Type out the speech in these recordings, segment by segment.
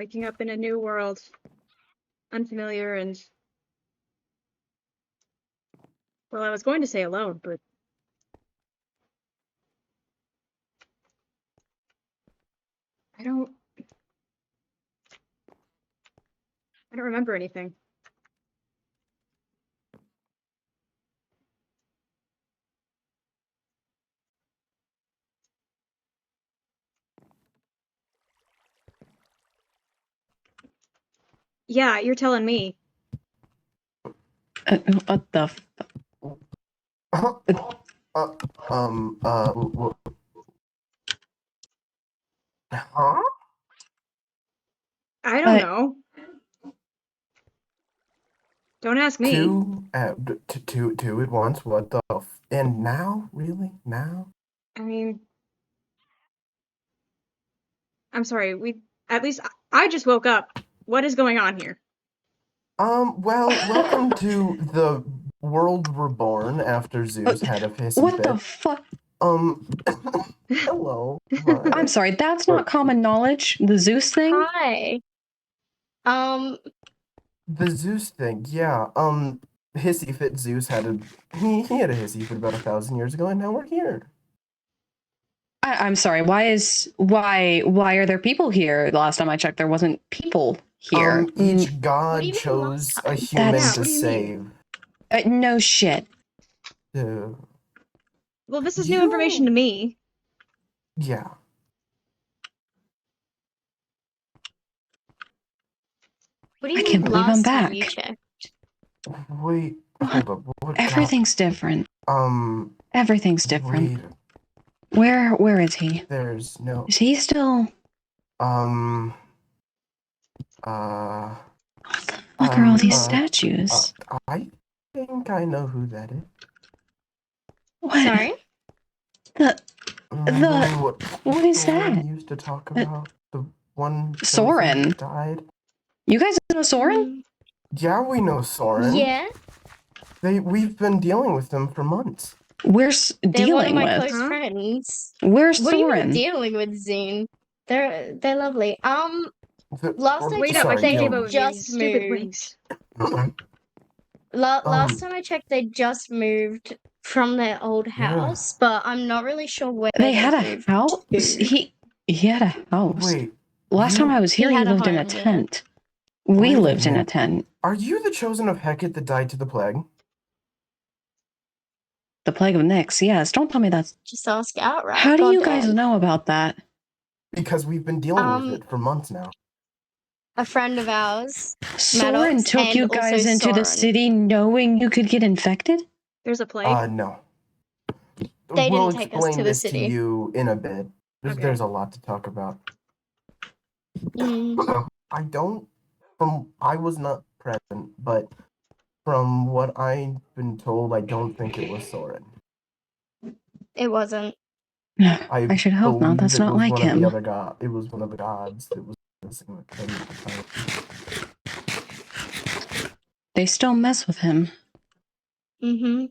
Waking up in a new world. Unfamiliar and... Well, I was going to say alone, but... I don't remember anything. Yeah, you're telling me. What the f... Huh? I don't know. Don't ask me. Two at once. What the f... And now? Really? Now? I mean... I'm sorry, at least I just woke up. What is going on here? Well, welcome to the world reborn after Zeus had a pissy What fit. the fuck? Hello. I'm sorry, that's not common knowledge. The Zeus thing? Hi. The Zeus thing, yeah. Hissy fit Zeus had he had a hissy fit about 1,000 years ago, and now we're here. I'm sorry, why are there people here? The last time I checked, there wasn't people here. Each god even chose last a time? human That's- to What do you save. No shit. Well, this is new information to me. Yeah. What do you I mean can't believe I'm last time you back. checked? Wait, hold up. What Everything's different. god? Everything's different. Wait, Where is he? there's no. Is he still... Uh. What the fuck are all these statues? I think I know who that is. What? Sorry? Remember what is Soren that? used to talk about the one Soren? that died. You guys know Soren? Yeah, we know Soren. Yeah, We've been dealing with them for months. We're they're one of dealing my with. close friends. Where's What do you mean Soren? dealing with, Zine? They're lovely. Last I Wait up, checked, I they think no. Davo just stupid moved. wings. Last time I checked, they just moved from their old house, but I'm not really sure where They had a moved house? to. He had a house. Wait, Last time I was here, He he had a lived in a home, yeah. tent. We Wait a lived in a minute. tent. are you the chosen of Hecate that died to the plague? The Plague of Nyx, yes. Don't tell me that's... Just ask outright. How do you goddamn. guys know about that? Because we've been dealing with it for months now. A friend of ours. Soren Maddox took and you also guys into the Soren. city knowing you could get infected? There's a plague. No. They we'll didn't take us explain to the this city. to you in a bit. Okay. There's a lot to talk about. Mm. I was not present, but from what I've been told, I don't think it was Soren. It wasn't. I should hope not. believe That's it not was like one of him. the other it was one of the gods that was missing the king at the time. They still mess with him. Mm-hmm.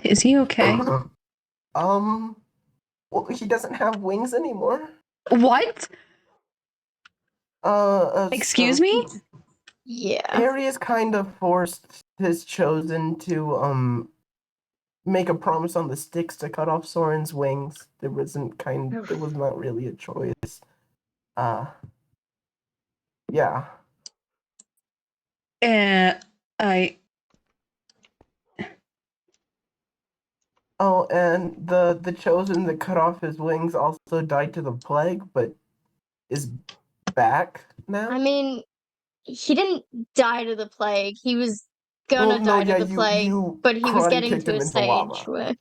Is he okay? Well, he doesn't have wings anymore. What? Excuse so me? Yeah. Ares kind of forced his chosen to make a promise on the sticks to cut off Soren's wings. There was not really a choice. Yeah. Oh, and the chosen that cut off his wings also died to the plague, but is back now. I mean, he didn't die to the plague. He was gonna die to the plague, but he was getting to a stage where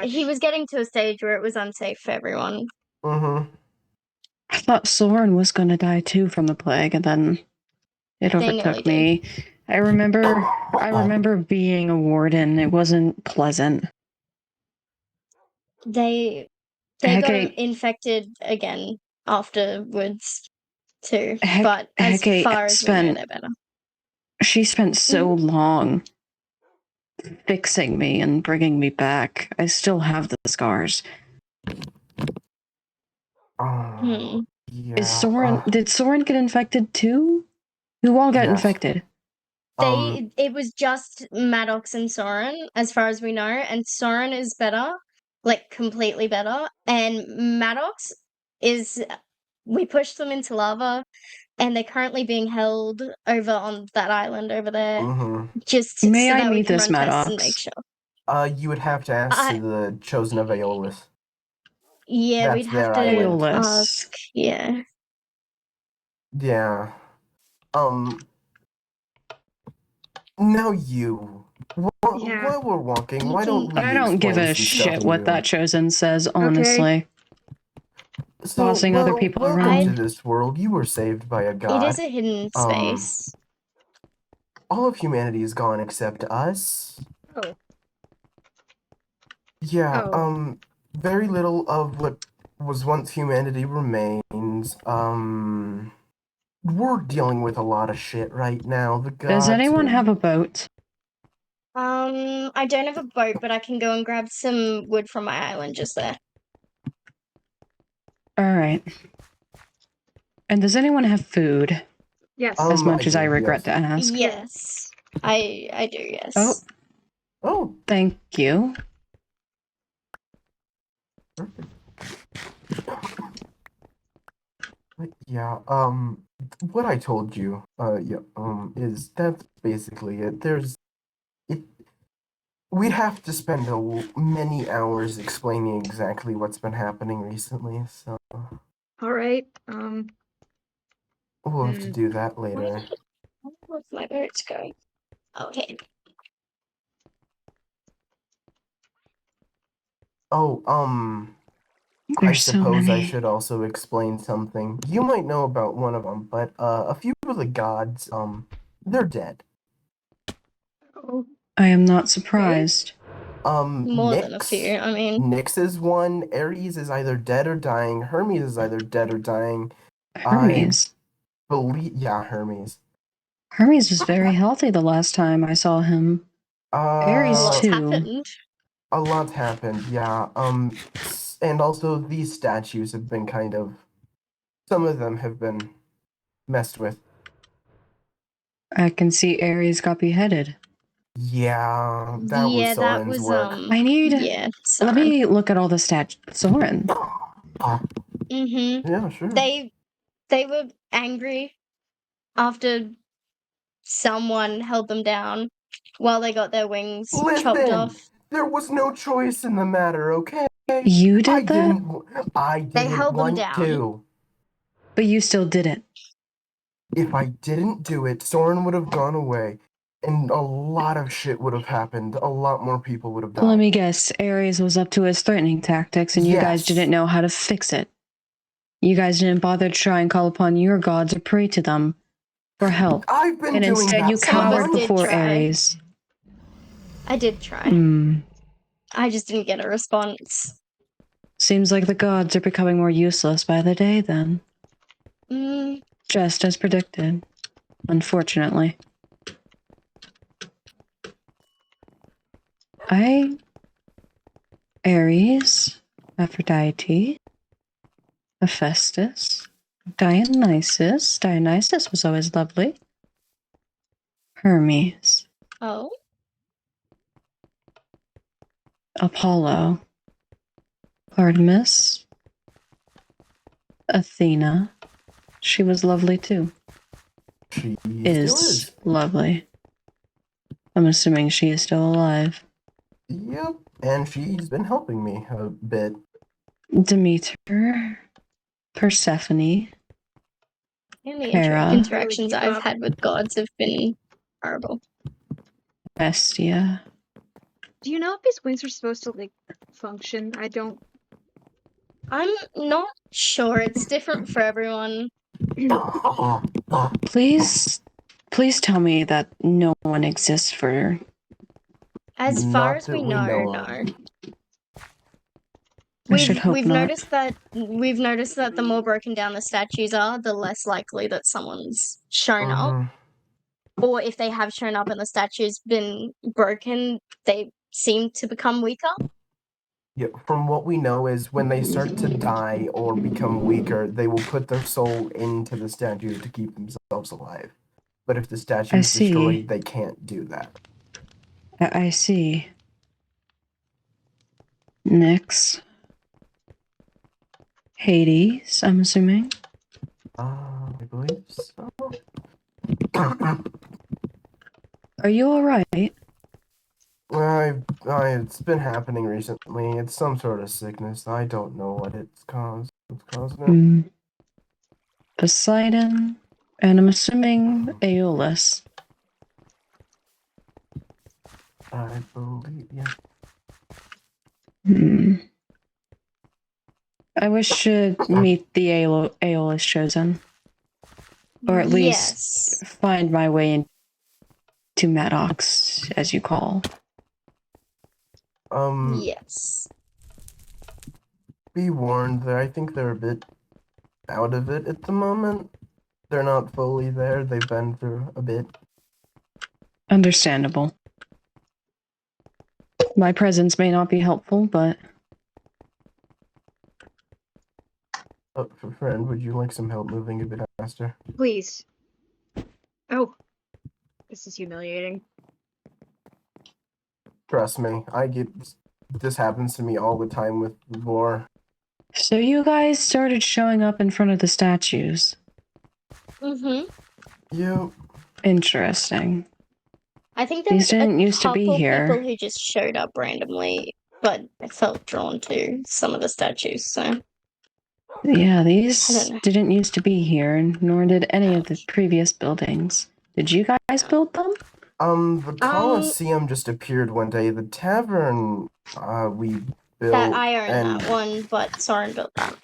he was getting to a stage where it was unsafe for everyone. Mm-hmm. I thought Soren was going to die too from the plague, and then it overtook me. I remember being a warden. It wasn't pleasant. They got infected again afterwards too. But as far as we know, they're better. She spent so long fixing me and bringing me back. I still have the scars. Yeah. Is Soren? Did Soren get infected too? Who all got infected? It was just Maddox and Soren, as far as we know, and Soren is better, like completely better, and Maddox is. We pushed them into lava, and they're currently being held over on that island over there, just May so I that we meet can this run tests and Maddox? make sure. You would have to ask the chosen of Aeolus. Yeah, That's we'd have to ask. Yeah. Yeah. Now you. While we're walking, why don't we? I don't give a shit what that chosen says, honestly. So, Bossing other people welcome around. to this world. You were saved by a god. It is a hidden space. All of humanity is gone except us. Oh. Yeah, very little of what was once humanity remains. We're dealing with a lot of shit right now. The gods. Does anyone have a boat? I don't have a boat, but I can go and grab some wood from my island just there. Alright. And does anyone have food? Yes. As much as I regret to ask. Yes. I do, yes. Oh. Thank you. Perfect. Yeah, what I told you, is that's basically it. We'd have to spend many hours explaining exactly what's been happening recently, so. Alright, We'll have to do that later. Where's my birds going? Okay. Oh, I suppose I should also explain something. You might know about one of them, but a few of the gods, they're dead. Oh. I am not surprised. More than a few, I mean. Nyx is one, Ares is either dead or dying, Hermes is either dead or dying. Hermes? Hermes. Hermes was very healthy the last time I saw him. Ares too. A lot happened, yeah. And also these statues have been some of them have been messed with. I can see Ares got beheaded. Yeah, that was Soren's work. I need. Let me look at all the stats. Soren. Yeah, sure. They were angry after someone held them down while they got their wings chopped off. There was no choice in the matter, okay? You did that? I didn't they held want them down. to. But you still did it. If I didn't do it, Soren would have gone away, and a lot of shit would have happened. A lot more people would have died. Let me guess. Ares was up to his threatening tactics, and you guys didn't know how to fix it. You guys didn't bother to try and call upon your gods or pray to them for help. I've been and doing instead that. You cowered before Ares. I did try. I just didn't get a response. Seems like the gods are becoming more useless by the day, then. Just as predicted. Unfortunately. Ares, Aphrodite, Hephaestus, Dionysus. Dionysus was always lovely. Hermes. Oh. Apollo. Artemis. Athena. She was lovely too. She is lovely. I'm assuming she is still alive. Yep, and she's been helping me a bit. Demeter. Persephone. And the interactions I've had with gods have been horrible. Bestia. Do you know if his wings are supposed to, like, function? I'm not sure. It's different for everyone. Please tell me that no one exists for... As far as we know, no. We've noticed that the more broken down the statues are, the less likely that someone's shown up. Or if they have shown up and the statue's been broken, they seem to become weaker. Yeah, from what we know is when they start to die or become weaker, they will put their soul into the statue to keep themselves alive. But if the statue is destroyed, they can't do that. I see. Next. Hades, I'm assuming. I believe so. Are you alright? It's been happening recently. It's some sort of sickness. I don't know what it's caused. What's causing it? Poseidon, and I'm assuming Aeolus. I believe, yeah. I wish to meet the Aeolus chosen. Or at least find my way into Maddox, as you call. Yes. Be warned, I think they're a bit out of it at the moment. They're not fully there. They've been through a bit. Understandable. My presence may not be helpful, but... Friend, would you like some help moving a bit faster? Please. Oh. This is humiliating. Trust me, this happens to me all the time with lore. So you guys started showing up in front of the statues? Yep. Interesting. I think there was These didn't used to be here. people who just showed up randomly, but I felt drawn to some of the statues, so... Yeah, these didn't used to be here, nor did any of the previous buildings. Did you guys build them? The Colosseum just appeared one day. The tavern, we built... That I own that one, but Soren built that.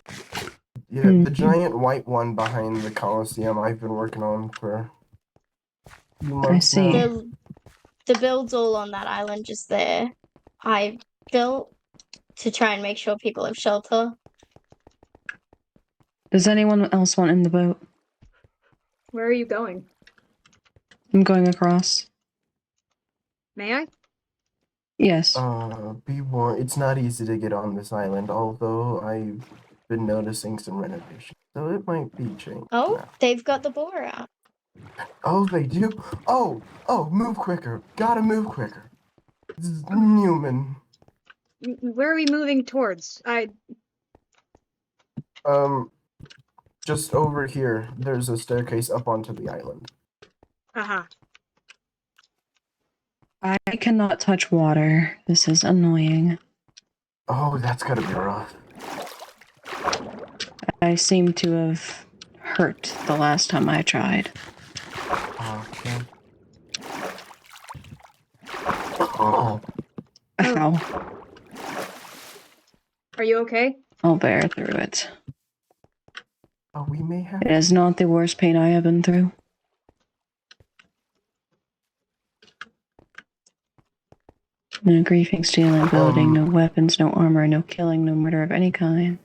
Yeah, the giant white one behind the Colosseum I've been working on for a few months now. The build's all on that island just there. I built to try and make sure people have shelter. Does anyone else want in the boat? Where are you going? I'm going across. May I? Yes. Be warned, it's not easy to get on this island, although I've been noticing some renovations, so it might be changed. Oh, now. They've got the boar out. Oh, they do? Oh, move quicker. Gotta move quicker. This is Newman. Where are we moving towards? Just over here. There's a staircase up onto the island. Uh-huh. I cannot touch water. This is annoying. Oh, that's gotta be rough. I seem to have hurt the last time I tried. Okay. Oh. Ow. Are you okay? I'll bear through it. Oh, we may have... It is not the worst pain I have been through. No griefing, stealing, building, no weapons, no armor, no killing, no murder of any kind.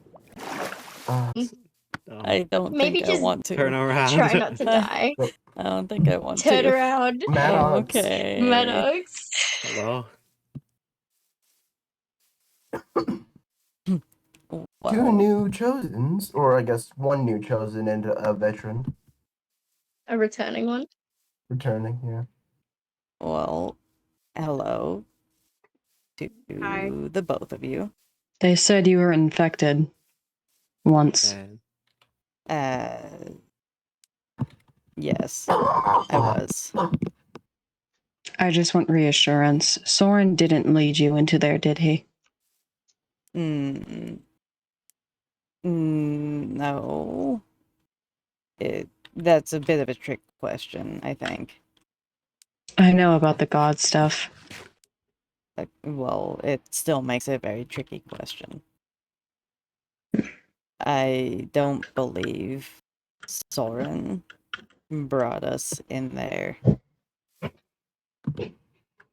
I don't think I want to. Turn around. Try not to die. I don't think I want Turn to. around. Maddox. Okay. Maddox. Hello. Wow. 2 new chosens, or I guess 1 new chosen and a veteran. A returning one. Returning, yeah. Well, hello to Hi. the both of you. They said you were infected. Once. Yes, I was. I just want reassurance. Soren didn't lead you into there, did he? No. That's a bit of a trick question, I think. I know about the god stuff. Well, it still makes it a very tricky question. I don't believe Soren brought us in there.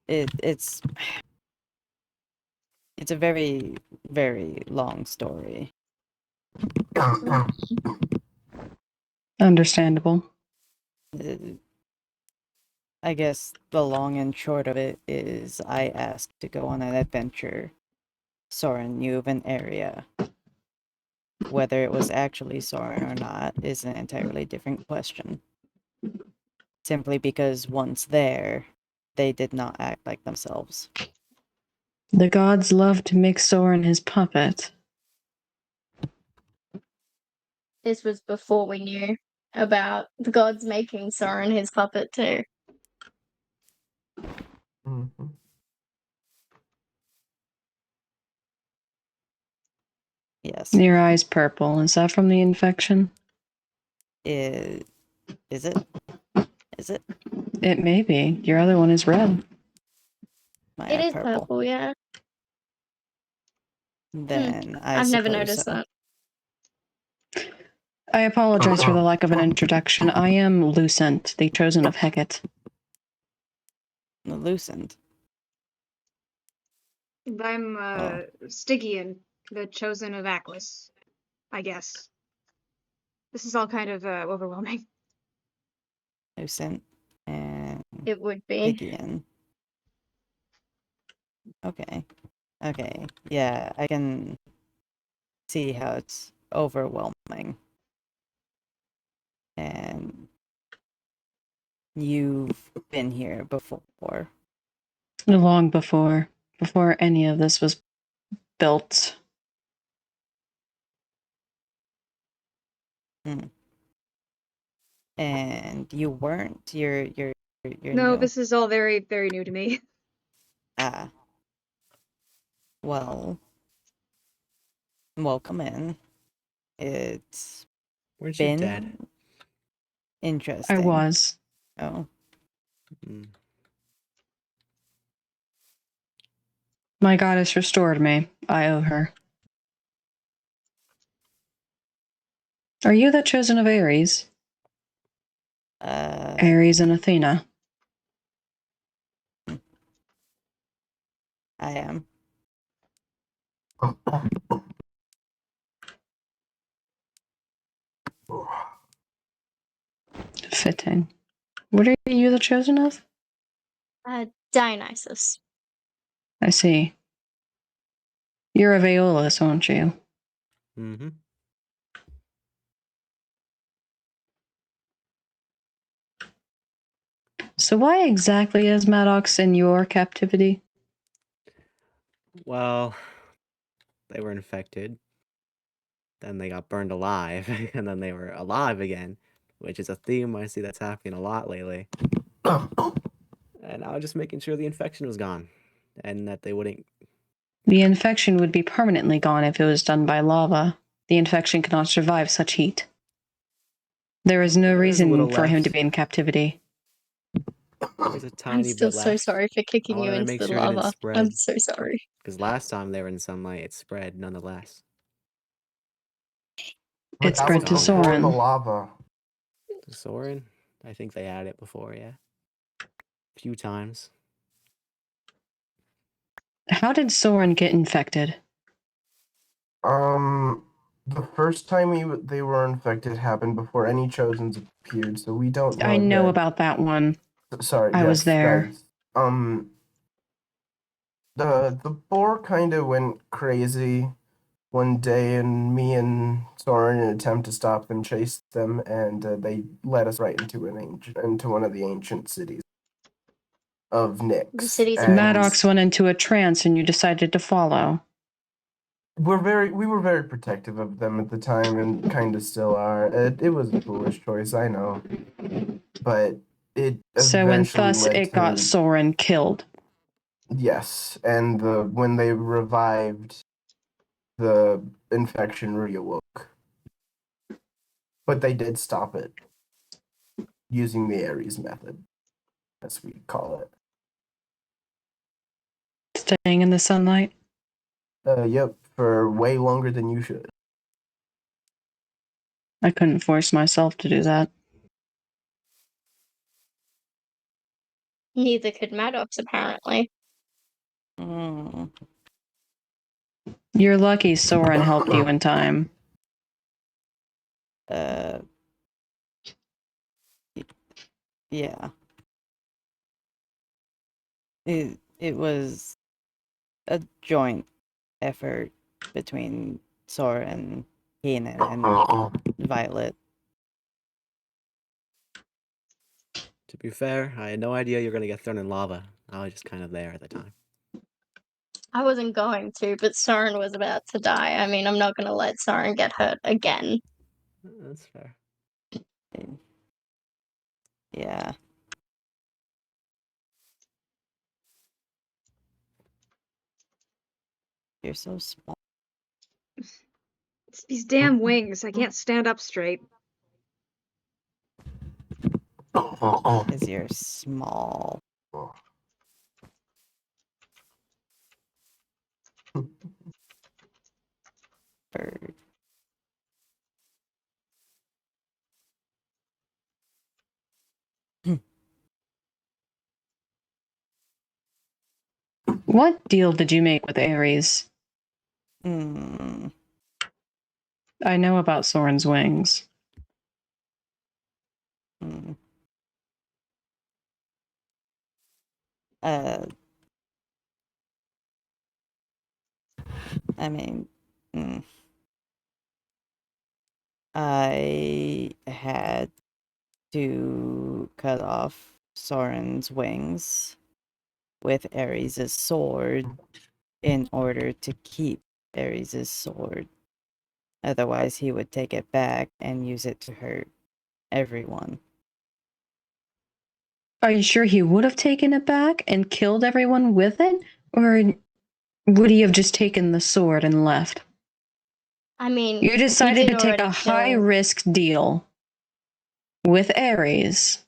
It's a very, very long story. Understandable. I guess the long and short of it is I asked to go on an adventure Soren knew of an area. Whether it was actually Soren or not is an entirely different question. Simply because once there, they did not act like themselves. The gods love to make Soren his puppet. This was before we knew about the gods making Soren his puppet too. Mm-hmm. Yes. Your eye's purple. Is that from the infection? Is it? Is it? It may be. Your other one is red. My It eye is purple, yeah. Then I've never suppose noticed so. that. I apologize for the lack of an introduction. I am Lucent, the chosen of Hecate. Lucent. I'm Stygian, the chosen of Aquis, I guess. This is all kind of overwhelming. Lucent and It would be. Stygian. Okay. Okay. Yeah, I can see how it's overwhelming. And you've been here before. Long before any of this was built. And you weren't. You're No, new. this is all very, very new to me. Ah. Well, welcome in. It's Where's your been dad? interesting. I was. Oh. My goddess restored me. I owe her. Are you the chosen of Ares? Ares and Athena. I am. Fitting. What are you the chosen of? Dionysus. I see. You're of Aeolus, aren't you? Mm-hmm. So why exactly is Maddox in your captivity? Well, they were infected. Then they got burned alive, and then they were alive again, which is a theme I see that's happening a lot lately. And I was just making sure the infection was gone, and that they wouldn't. The infection would be permanently gone if it was done by lava. The infection cannot survive such heat. There is no reason for him to be in captivity. There's a tiny I'm bit still left. so sorry for kicking I you wanted to into make the sure it didn't lava. spread. I'm so sorry. Because last time they were in sunlight, it spread nonetheless. It spread to Soren. The lava. To Soren? I think they had it before, yeah. A few times. How did Soren get infected? The first time they were infected happened before any chosens appeared, so we don't know. I know about that one. Sorry, I was there. The boar kind of went crazy one day, and me and Soren, in an attempt to stop them, chased them, and they led us right into one of the ancient cities of Nyx. The cities of Maddox went into a trance, and you decided to follow. We were very protective of them at the time, and kind of still are. It was a foolish choice, I know, but it it got Soren killed. Yes, and when they revived, the infection reawoke, but they did stop it using the Ares method, as we call it. Staying in the sunlight? Yep, for way longer than you should. I couldn't force myself to do that. Neither could Maddox, apparently. You're lucky Soren helped you in time. Yeah. It was a joint effort between Soren, Keenan, and Violet. To be fair, I had no idea you were going to get thrown in lava. I was just kind of there at the time. I wasn't going to, but Soren was about to die. I mean, I'm not going to let Soren get hurt again. That's fair. Yeah. You're so small. It's these damn wings. I can't stand up straight. Because you're small. Bird. What deal did you make with Ares? Hmm. I know about Soren's wings. Hmm. I mean, I had to cut off Soren's wings with Ares' sword in order to keep Ares' sword. Otherwise, he would take it back and use it to hurt everyone. Are you sure he would have taken it back and killed everyone with it? Or would he have just taken the sword and left? I mean, You decided to take already a high-risk deal with Ares,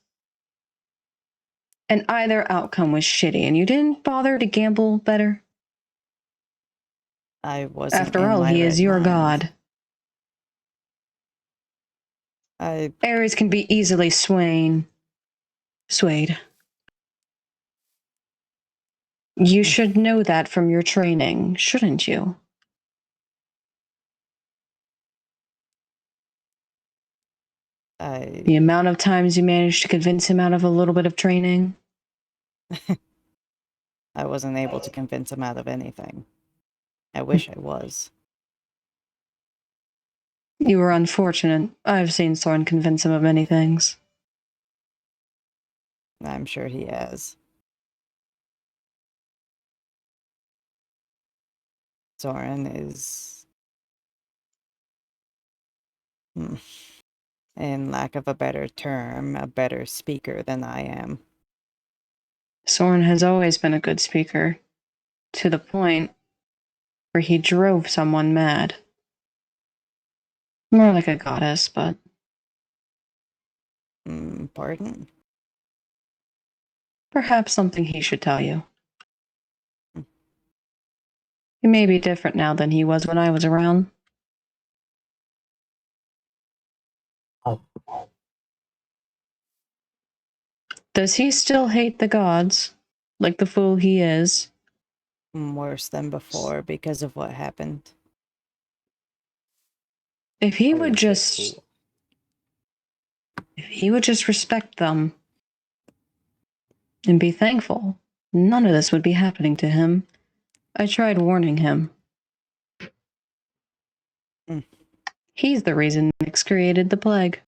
and either outcome was shitty, and you didn't bother to gamble better? I wasn't After in all, my he right is your mind. god. Ares can be easily swayed. You should know that from your training, shouldn't you? The amount of times you managed to convince him out of a little bit of training. I wasn't able to convince him out of anything. I wish I was. You were unfortunate. I've seen Soren convince him of many things. I'm sure he has. Soren is, in lack of a better term, a better speaker than I am. Soren has always been a good speaker, to the point where he drove someone mad. More like a goddess, but... Pardon? Perhaps something he should tell you. He may be different now than he was when I was around. Does he still hate the gods, like the fool he is? Worse than before because of what happened. If he would just respect them and be thankful, none of this would be happening to him. I tried warning him. He's the reason Nyx created the plague.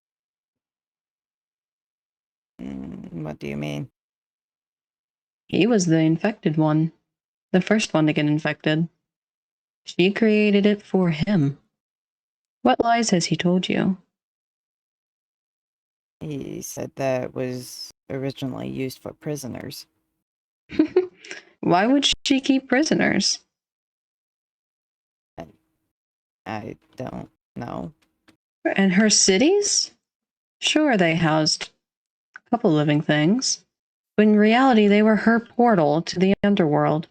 What do you mean? He was the infected one. The first one to get infected. She created it for him. What lies has he told you? He said that was originally used for prisoners. Why would she keep prisoners? I don't know. And her cities? Sure, they housed a couple living things, but in reality, they were her portal to the underworld.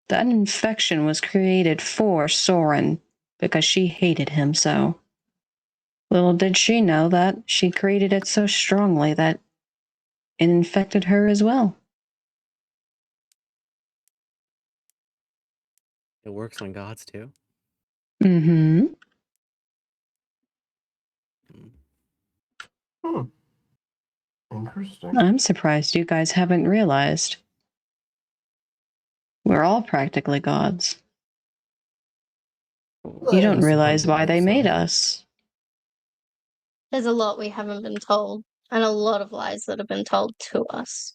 That infection was created for Soren because she hated him so. Little did she know that she created it so strongly that it infected her as well. It works on gods too? Mm-hmm. Interesting. I'm surprised you guys haven't realized. We're all practically gods. You don't realize why they made us. There's a lot we haven't been told, and a lot of lies that have been told to us.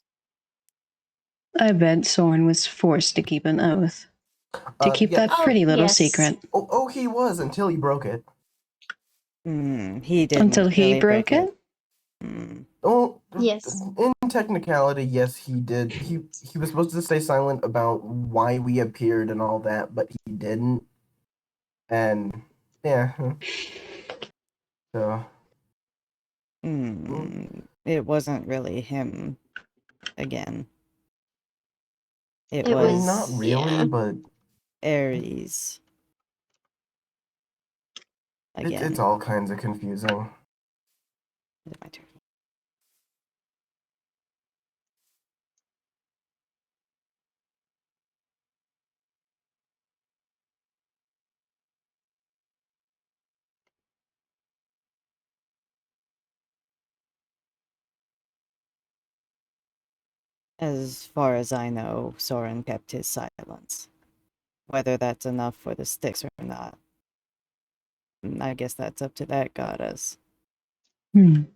I bet Soren was forced to keep an oath. To keep yes. that pretty little yes. secret. Oh, he was until he broke it. He didn't. Until he really broke break it? Oh, Yes. In technicality, yes, he did. He was supposed to stay silent about why we appeared and all that, but he didn't. And yeah, so. It wasn't really him. Again. It It was not really, but Ares. Again. It's all kinds of confusing. Is it my turn? As far as I know, Soren kept his silence. Whether that's enough for the sticks or not, I guess that's up to that goddess. I'm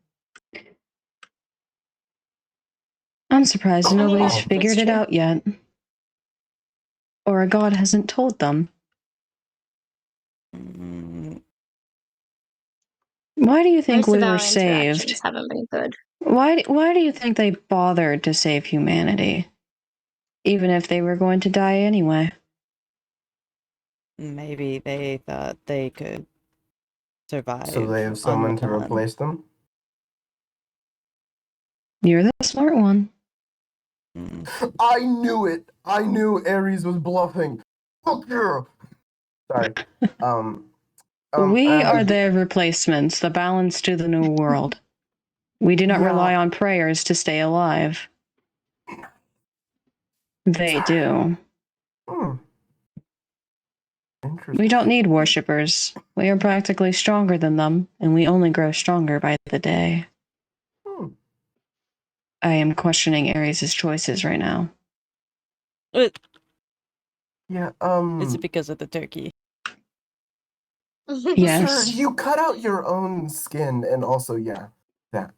surprised nobody's figured it out yet. Or a god hasn't told them. Why do you think Most we of our were saved? interactions haven't been good. Why do you think they bothered to save humanity? Even if they were going to die anyway. Maybe they thought they could survive. So they have someone to replace them? You're the smart one. I knew it! I knew Ares was bluffing! Fuck you! Sorry. We are their replacements, the balance to the new world. We do not rely on prayers to stay alive. They do. We don't need worshippers. We are practically stronger than them, and we only grow stronger by the day. I am questioning Ares' choices right now. Yeah, Is it because of the turkey? Yes. Sir, you cut out your own skin, and also, yeah, that.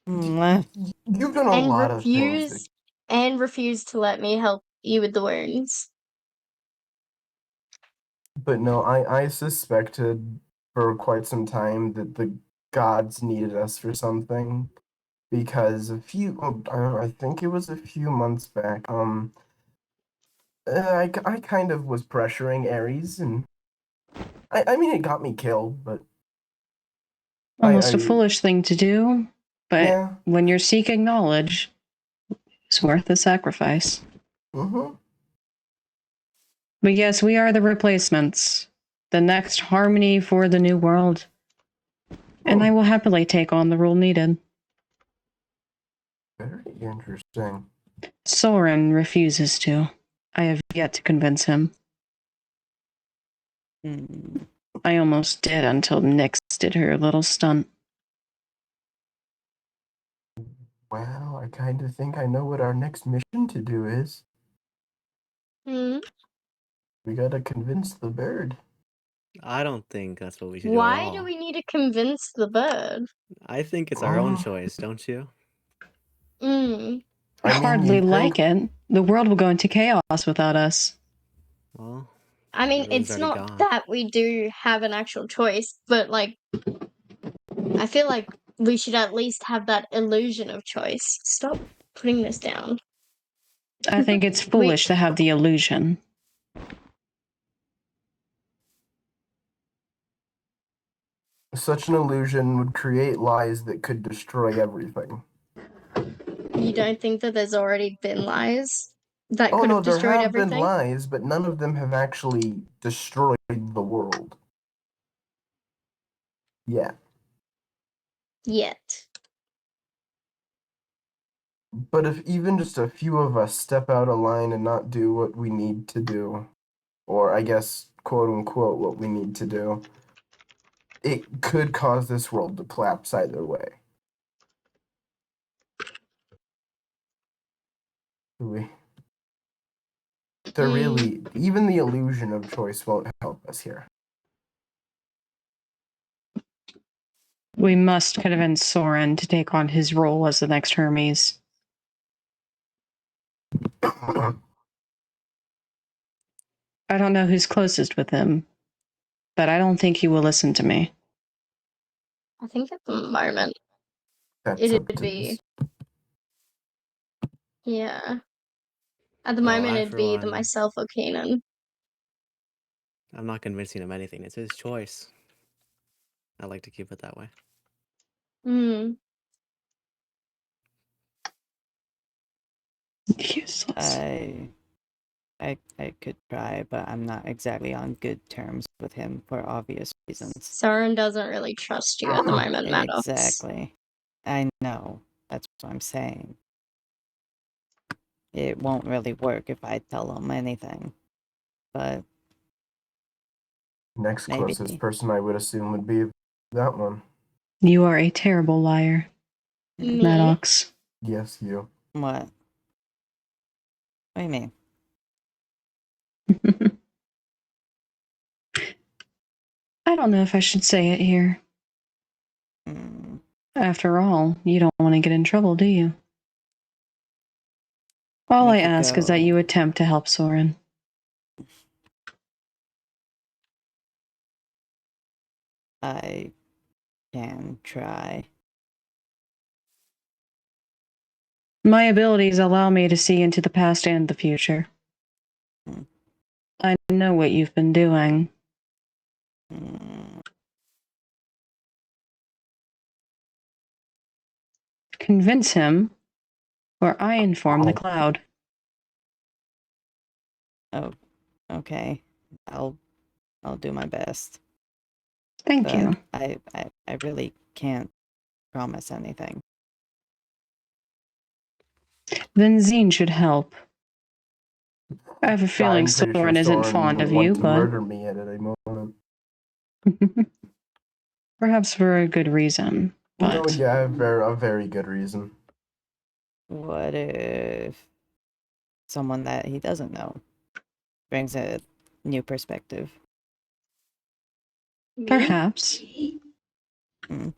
You've done a lot of things. And refuse to let me help you with the wounds. But no, I suspected for quite some time that the gods needed us for something. Because I think it was a few months back, I kind of was pressuring Ares, and I mean, it got me killed, but... Almost a foolish thing to do, but yeah. When you're seeking knowledge, it's worth the sacrifice. Mm-hmm. But yes, we are the replacements. The next harmony for the new world. And I will happily take on the role needed. Very interesting. Soren refuses to. I have yet to convince him. I almost did until Nyx did her little stunt. Well, I kind of think I know what our next mission to do is. We gotta convince the bird. I don't think that's what we should do Why at all. do we need to convince the bird? I think it's our own choice, don't you? I hardly like it. The world will go into chaos without us. Well, I mean, it's not that we do have an actual choice, but like, I feel like we should at least have that illusion of choice. Stop putting this down. I think it's foolish to have the illusion. Such an illusion would create lies that could destroy everything. You don't think that there's already been lies that could have destroyed there have everything? been lies, but none of them have actually destroyed the world. Yeah. Yet. But if even just a few of us step out of line and not do what we need to do, or I guess, quote unquote, what we need to do, it could cause this world to collapse either way. There really, even the illusion of choice won't help us here. We must convince Soren to take on his role as the next Hermes. I don't know who's closest with him, but I don't think he will listen to me. I think at the moment That's it'd up to be, this. yeah. At the Well, moment I, it'd for be the one, myself or Keenan. I'm not convincing him anything. It's his choice. I like to keep it that way. Hmm. Useless. I could try, but I'm not exactly on good terms with him for obvious reasons. Soren doesn't really trust you at the moment, Maddox. Exactly. I know. That's what I'm saying. It won't really work if I tell him anything. But Next maybe. closest person I would assume would be that one. You are a terrible liar, Me? Maddox. Yes, you. What? What do you mean? I don't know if I should say it here. Mm, After all, you don't want to get in trouble, do you? All We I could ask is that go- you attempt to help Soren. I can try. My abilities allow me to see into the past and the future. Hmm. I know what you've been doing. Mm, Convince him, or I inform the cloud. Oh, okay. I'll do my best. Thank But you. I really can't promise anything. Then Zine should help. I have a feeling I'm pretty Soren sure isn't Soren fond would of want you, to but murder me at any moment. perhaps for a good reason. But No, yeah, a very good reason. What if someone that he doesn't know brings a new perspective? Me? perhaps. Mm.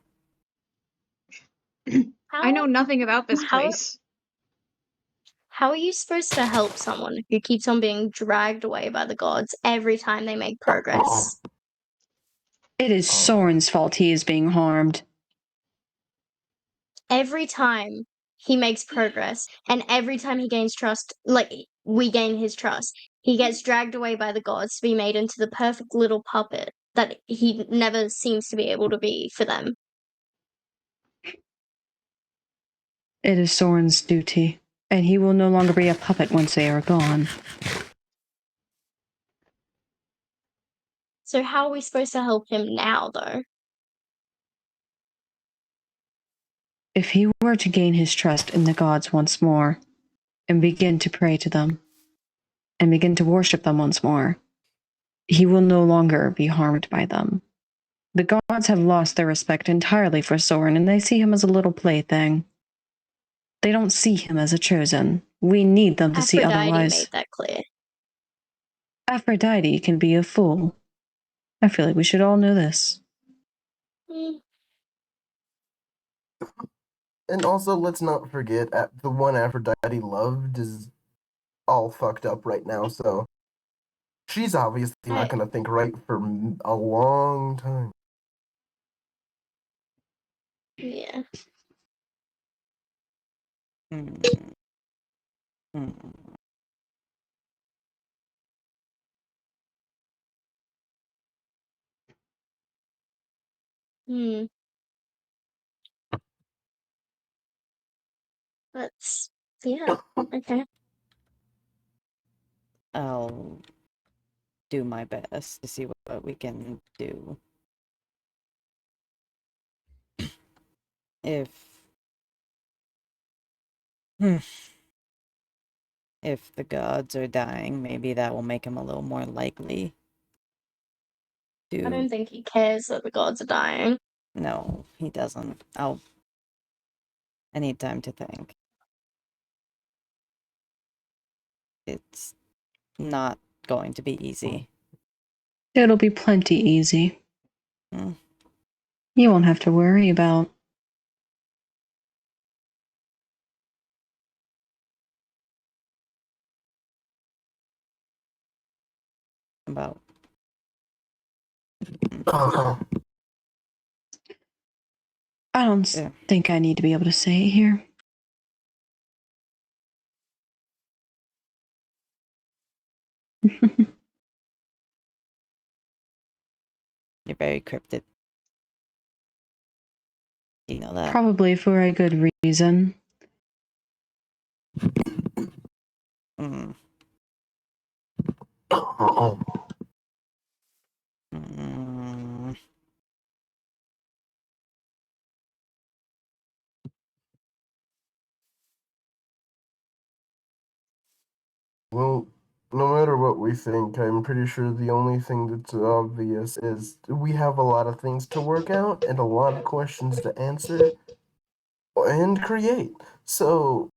I know nothing about this place. How are you supposed to help someone who keeps on being dragged away by the gods every time they make progress? It is Soren's fault he is being harmed. Every time he makes progress, and every time he gains trust, like we gain his trust, he gets dragged away by the gods to be made into the perfect little puppet that he never seems to be able to be for them. It is Soren's duty, and he will no longer be a puppet once they are gone. So how are we supposed to help him now, though? If he were to gain his trust in the gods once more, and begin to pray to them, and begin to worship them once more, he will no longer be harmed by them. The gods have lost their respect entirely for Soren, and they see him as a little plaything. They don't see him as a chosen. We need them to see Aphrodite otherwise. made that clear. Aphrodite can be a fool. I feel like we should all know this. And also, let's not forget, the one Aphrodite loved is all fucked up right now, so she's obviously not going to think right for a long time. Yeah. Mm. Mm. Hmm. That's, yeah, okay. I'll do my best to see what we can do. If if the gods are dying, maybe that will make him a little more likely to. I don't think he cares that the gods are dying. No, he doesn't. I need time to think. it's not going to be easy. It'll be plenty easy. Hmm. You won't have to worry about. About I don't Yeah. think I need to be able to say it here. You're very cryptic. You know that. Probably for a good reason. Mm. Mm. Well, no matter what we think, I'm pretty sure the only thing that's obvious is we have a lot of things to work out and a lot of questions to answer and create. So,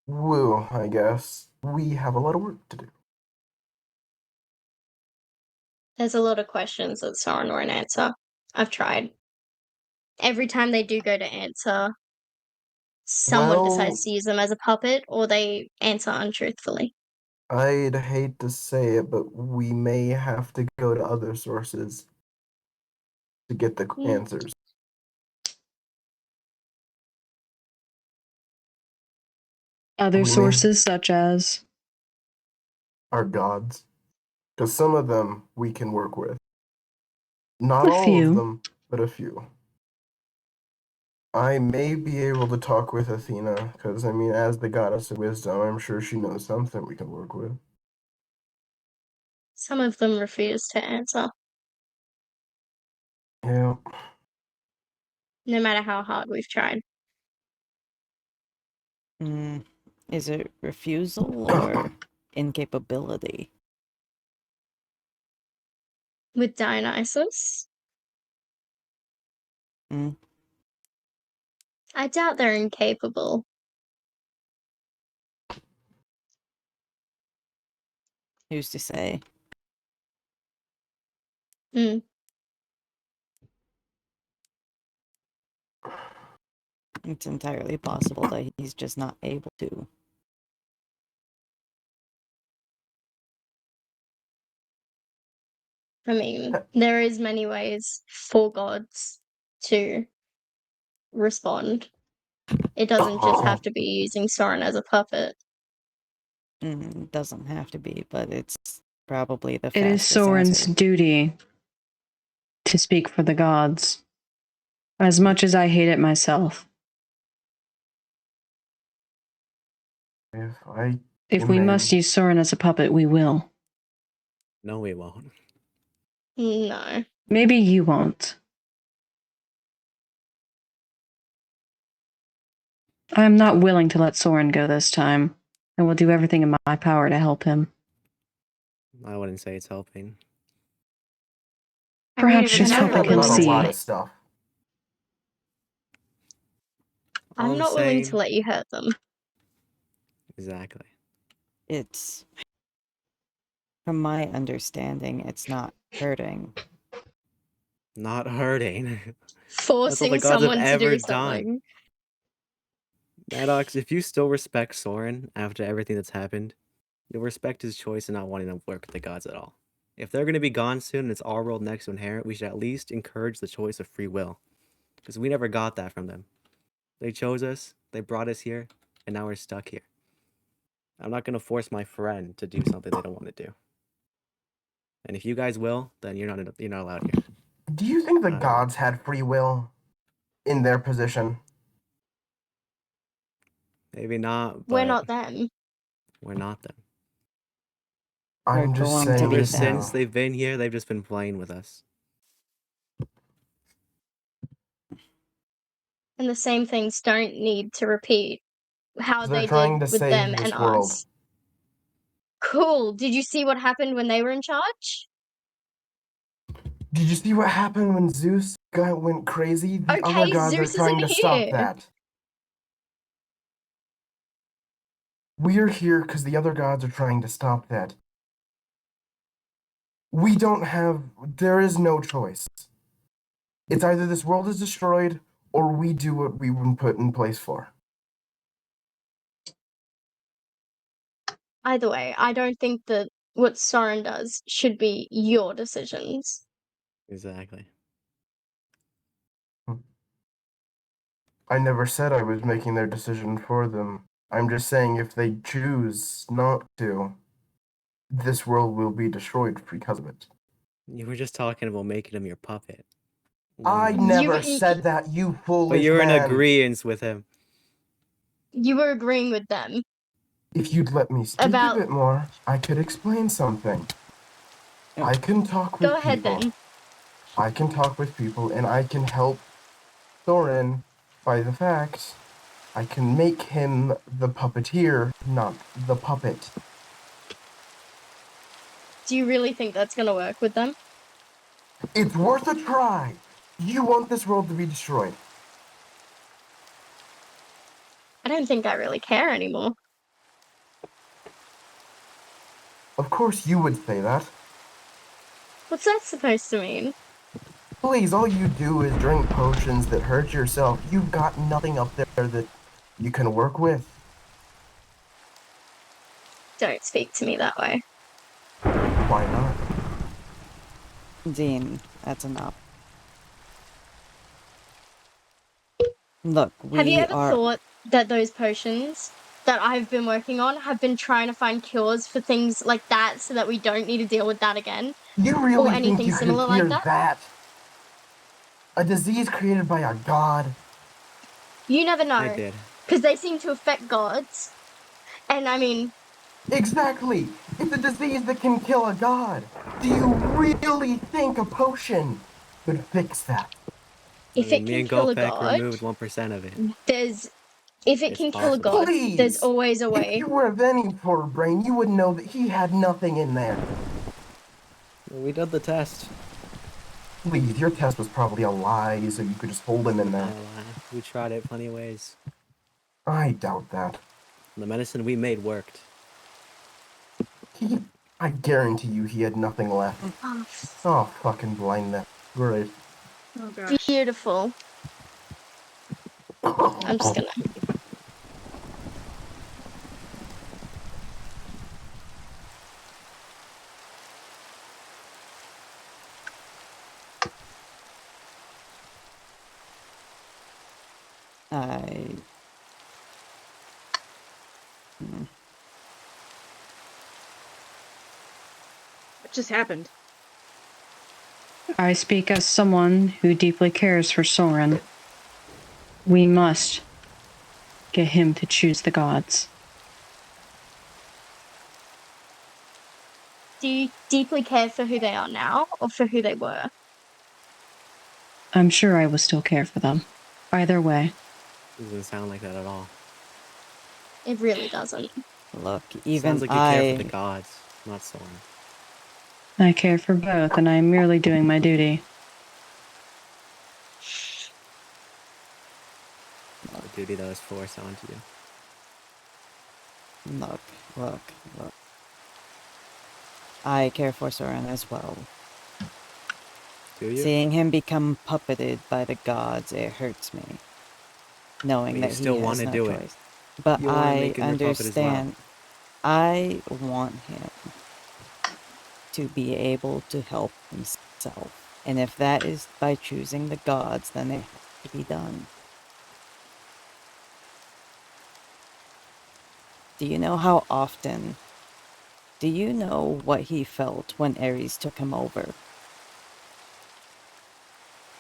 well, I guess we have a lot of work to do. There's a lot of questions that Soren won't answer. I've tried. Every time they do go to answer, someone Well, decides to use them as a puppet, or they answer untruthfully. I'd hate to say it, but we may have to go to other sources to get the answers. Other We may- sources such as. Our gods. Because some of them we can work with. Not A all few. of them, but a few. I may be able to talk with Athena, because, I mean, as the goddess of wisdom, I'm sure she knows something we can work with. Some of them refuse to answer, Yeah. no matter how hard we've tried. Is it refusal or incapability? With Dionysus, Mm. I doubt they're incapable. Who's to say? Mm. It's entirely possible that he's just not able to. I mean, there is many ways for gods to respond. It doesn't just have to be using Soren as a puppet. Doesn't have to be, but it's probably the It is fastest Soren's answer. duty to speak for the gods. As much as I hate it myself. If we must use Soren as a puppet, we will. No, we won't. No. Maybe you won't. I am not willing to let Soren go this time, and will do everything in my power to help him. I wouldn't say it's helping. Perhaps if just it's hope not I can Not a really- lot see. of stuff. All I'm not willing to saying- let you hurt them. Exactly. It's, from my understanding, it's not hurting. Not hurting. Forcing the gods have someone to ever do done. something. Maddox, if you still respect Soren after everything that's happened, you'll respect his choice in not wanting to work with the gods at all. If they're going to be gone soon and it's our world next to inherit, we should at least encourage the choice of free will. Because we never got that from them. They chose us, they brought us here, and now we're stuck here. I'm not going to force my friend to do something they don't want to do. And if you guys will, then you're not allowed here. Do you think the gods had free will in their position? Maybe not, but We're not them. we're not them. I'm We're just going to saying. be Ever them. since they've been here, they've just been playing with us. And the same things don't need to repeat how They're they trying did to with save them this and world. us. Cool. Did you see what happened when they were in charge? Did you see what happened when Zeus went crazy? The other Okay, gods Zeus are trying to isn't stop here. that. We're here because the other gods are trying to stop that. There is no choice. It's either this world is destroyed, or we do what we've been put in place for. Either way, I don't think that what Soren does should be your decisions. Exactly. I never said I was making their decision for them. I'm just saying if they choose not to, this world will be destroyed because of it. You were just talking about making him your puppet. I never said that, you foolish But you're in man. agreement with him. You were agreeing with them. If you'd let me speak a bit more, I could explain something. I can talk with Go ahead people. then. I can talk with people, and I can help Thorin by the fact I can make him the puppeteer, not the puppet. Do you really think that's gonna work with them? It's worth a try. You want this world to be destroyed. I don't think I really care anymore. Of course you would say that. What's that supposed to mean? Please, all you do is drink potions that hurt yourself. You've got nothing up there that you can work with. Don't speak to me that way. Why not? Dean, that's enough. Look, Have you ever thought that those potions that I've been working on have been trying to find cures for things like that so that we don't need to deal with that again? You really or think anything you could similar hear like that? that? A disease created by a god? You never know. I did. Because they seem to affect gods. And I mean... Exactly! It's a disease that can kill a god! Do you really think a potion would fix that? If it can kill a god... removed 1% of it. If it can kill a god, Please! there's always a way. If you were of any poor brain, you would know that he had nothing in there. We did the test. Please, your test was probably a lie, so you could just hold him in there. We tried it plenty of ways. I doubt that. The medicine we made worked. I guarantee you he had nothing left. Oh, fucking blindness. Great. Oh, gosh. Beautiful. I'm just gonna... What just happened? I speak as someone who deeply cares for Soren. We must get him to choose the gods. Do you deeply care for who they are now, or for who they were? I'm sure I will still care for them. Either way. It doesn't sound like that at all. It really doesn't. Look, even sounds like you care for the gods, not Soren. I care for both, and I am merely doing my duty. The duty that was forced onto you. Look. I care for Soren as well. Do you? Seeing him become puppeted by the gods, it hurts me. Knowing that he still has want to no do choice. it. But You wanna I make him your puppet as well. understand. I want him to be able to help himself. And if that is by choosing the gods, then it has to be done. Do you know how often? Do you know what he felt when Ares took him over?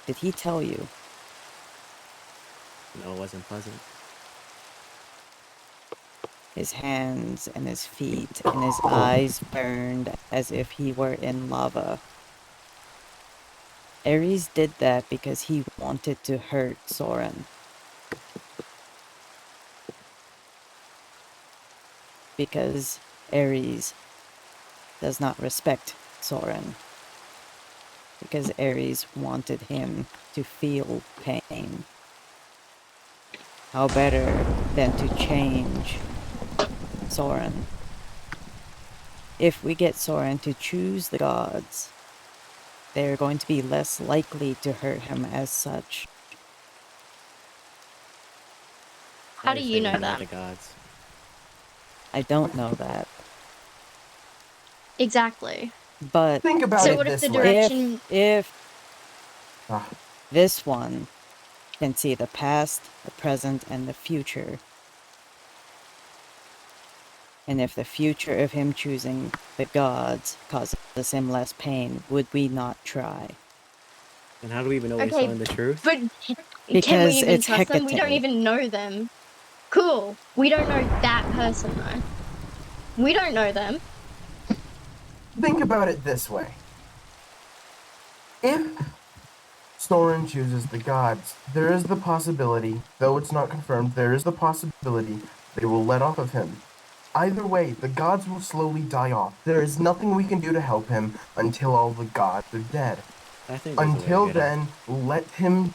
Did he tell you? No, it wasn't pleasant. His hands and his feet and his eyes burned as if he were in lava. Ares did that because he wanted to hurt Soren. Because Ares does not respect Soren. Because Ares wanted him to feel pain. How better than to change Soren. If we get Soren to choose the gods, they're going to be less likely to hurt him as such. How do you know that? The gods. I don't know that. Exactly. But think about So it what if this the way. direction... If Ah, this one can see the past, the present, and the future, and if the future of him choosing the gods causes him less pain, would we not try? And how do we even know he's Okay, telling the truth? but can we Because even it's trust them? We don't Hecate. even know them. Cool. We don't know that person, though. We don't know them. think about it this way. If Soren chooses the gods, there is the possibility, though it's not confirmed, there is the possibility they will let off of him. Either way, the gods will slowly die off. There is nothing we can do to help him until all the gods are dead. I think there's a way to Until get out. then, let him,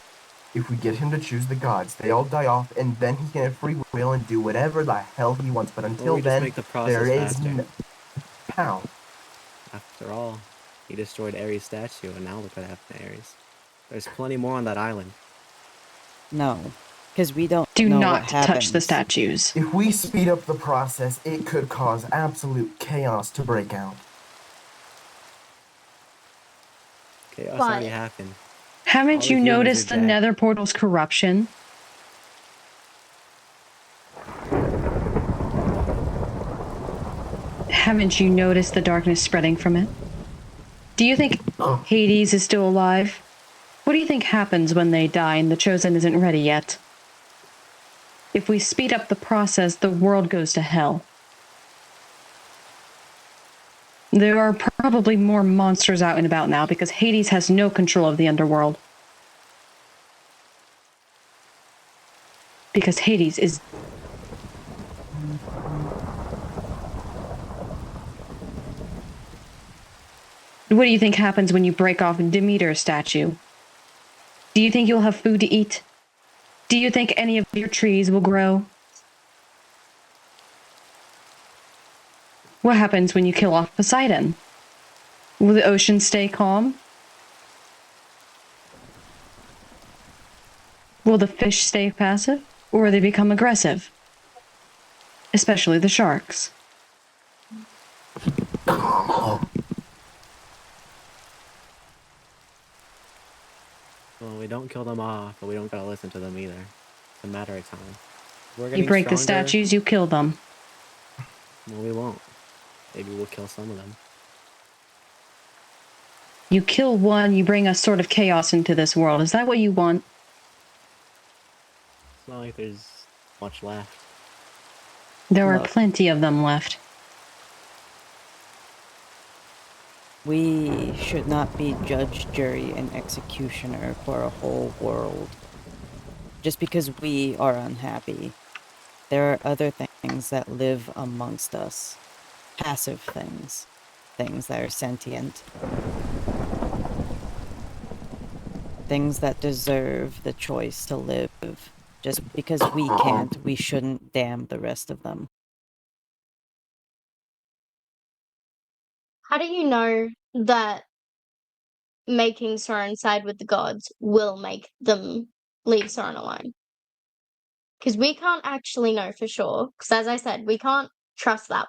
if we get him to choose the gods, they all die off, and then he can have free will and do whatever the hell he wants. But Or until we just then, make the process there is faster. how? After all, he destroyed Ares' statue, and now look what happened to Ares. There's plenty more on that island. No, because we don't Do know not what happens. touch the statues. If we speed up the process, it could cause absolute chaos to break out. Chaos But- already happened. Haven't All you the humans noticed are the dead. nether portal's corruption? Haven't you noticed the darkness spreading from it? Do you think Hades is still alive? What do you think happens when they die and the Chosen isn't ready yet? If we speed up the process, the world goes to hell. There are probably more monsters out and about now because Hades has no control of the underworld. Because Hades is... What do you think happens when you break off Demeter's statue? Do you think you'll have food to eat? Do you think any of your trees will grow? What happens when you kill off Poseidon? Will the ocean stay calm? Will the fish stay passive, or will they become aggressive? Especially the sharks. Well, we don't kill them off, but we don't gotta listen to them either. It's a matter of time. We're You getting break the stronger. statues, you kill them. Well, we won't. Maybe we'll kill some of them. You kill one, you bring a sort of chaos into this world. Is that what you want? It's not like there's much left. There are Look. plenty of them left. We should not be judge, jury, and executioner for a whole world. Just because we are unhappy. There are other things that live amongst us. Passive things. Things that are sentient. Things that deserve the choice to live. Just because we can't, we shouldn't damn the rest of them. How do you know that making Soren side with the gods will make them leave Soren alone? Because we can't actually know for sure. Because as I said, we can't trust that.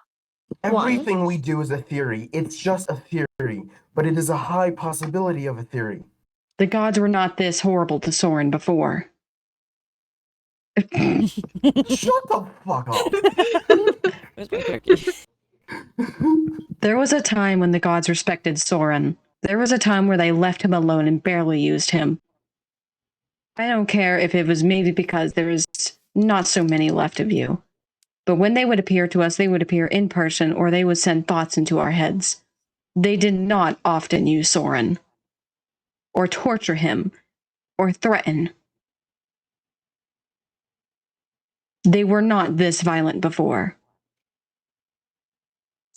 Everything we do is a theory. It's just a theory, but it is a high possibility of a theory. The gods were not this horrible to Soren before. Shut the fuck up. Where's my turkey? There was a time when the gods respected Soren. There was a time where they left him alone and barely used him. I don't care if it was maybe because there is not so many left of you. But when they would appear to us, they would appear in person or they would send thoughts into our heads. They did not often use Soren. Or torture him. Or threaten. They were not this violent before.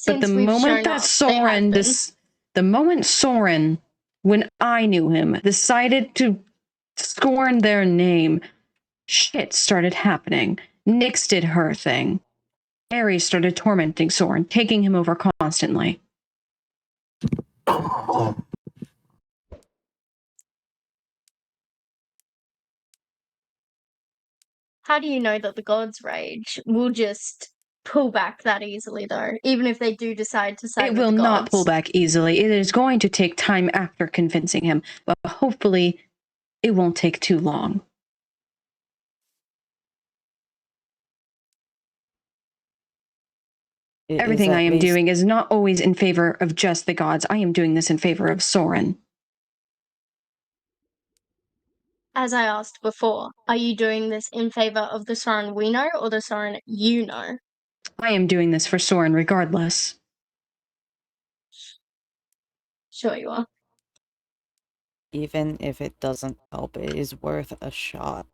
But the moment that Soren, the moment Soren, when I knew him, decided to scorn their name, shit started happening. Nyx did her thing. Ares started tormenting Soren, taking him over constantly. How do you know that the gods' rage will just pull back that easily, though? Even if they do decide to side It with will the gods? not pull back easily. It is going to take time after convincing him, but hopefully it won't take too long. Everything I am doing is not always in favor of just the gods. I am doing this in favor of Soren. As I asked before, are you doing this in favor of the Soren we know or the Soren you know? I am doing this for Soren regardless. Sure you are. Even if it doesn't help, it is worth a shot.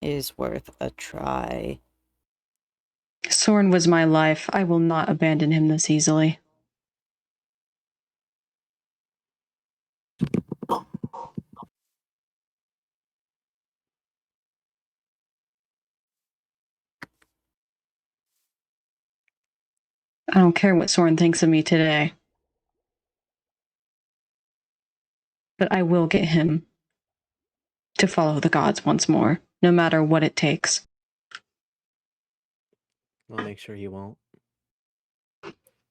It is worth a try. Soren was my life. I will not abandon him this easily. I don't care what Soren thinks of me today. But I will get him to follow the gods once more, no matter what it takes. I'll make sure he won't.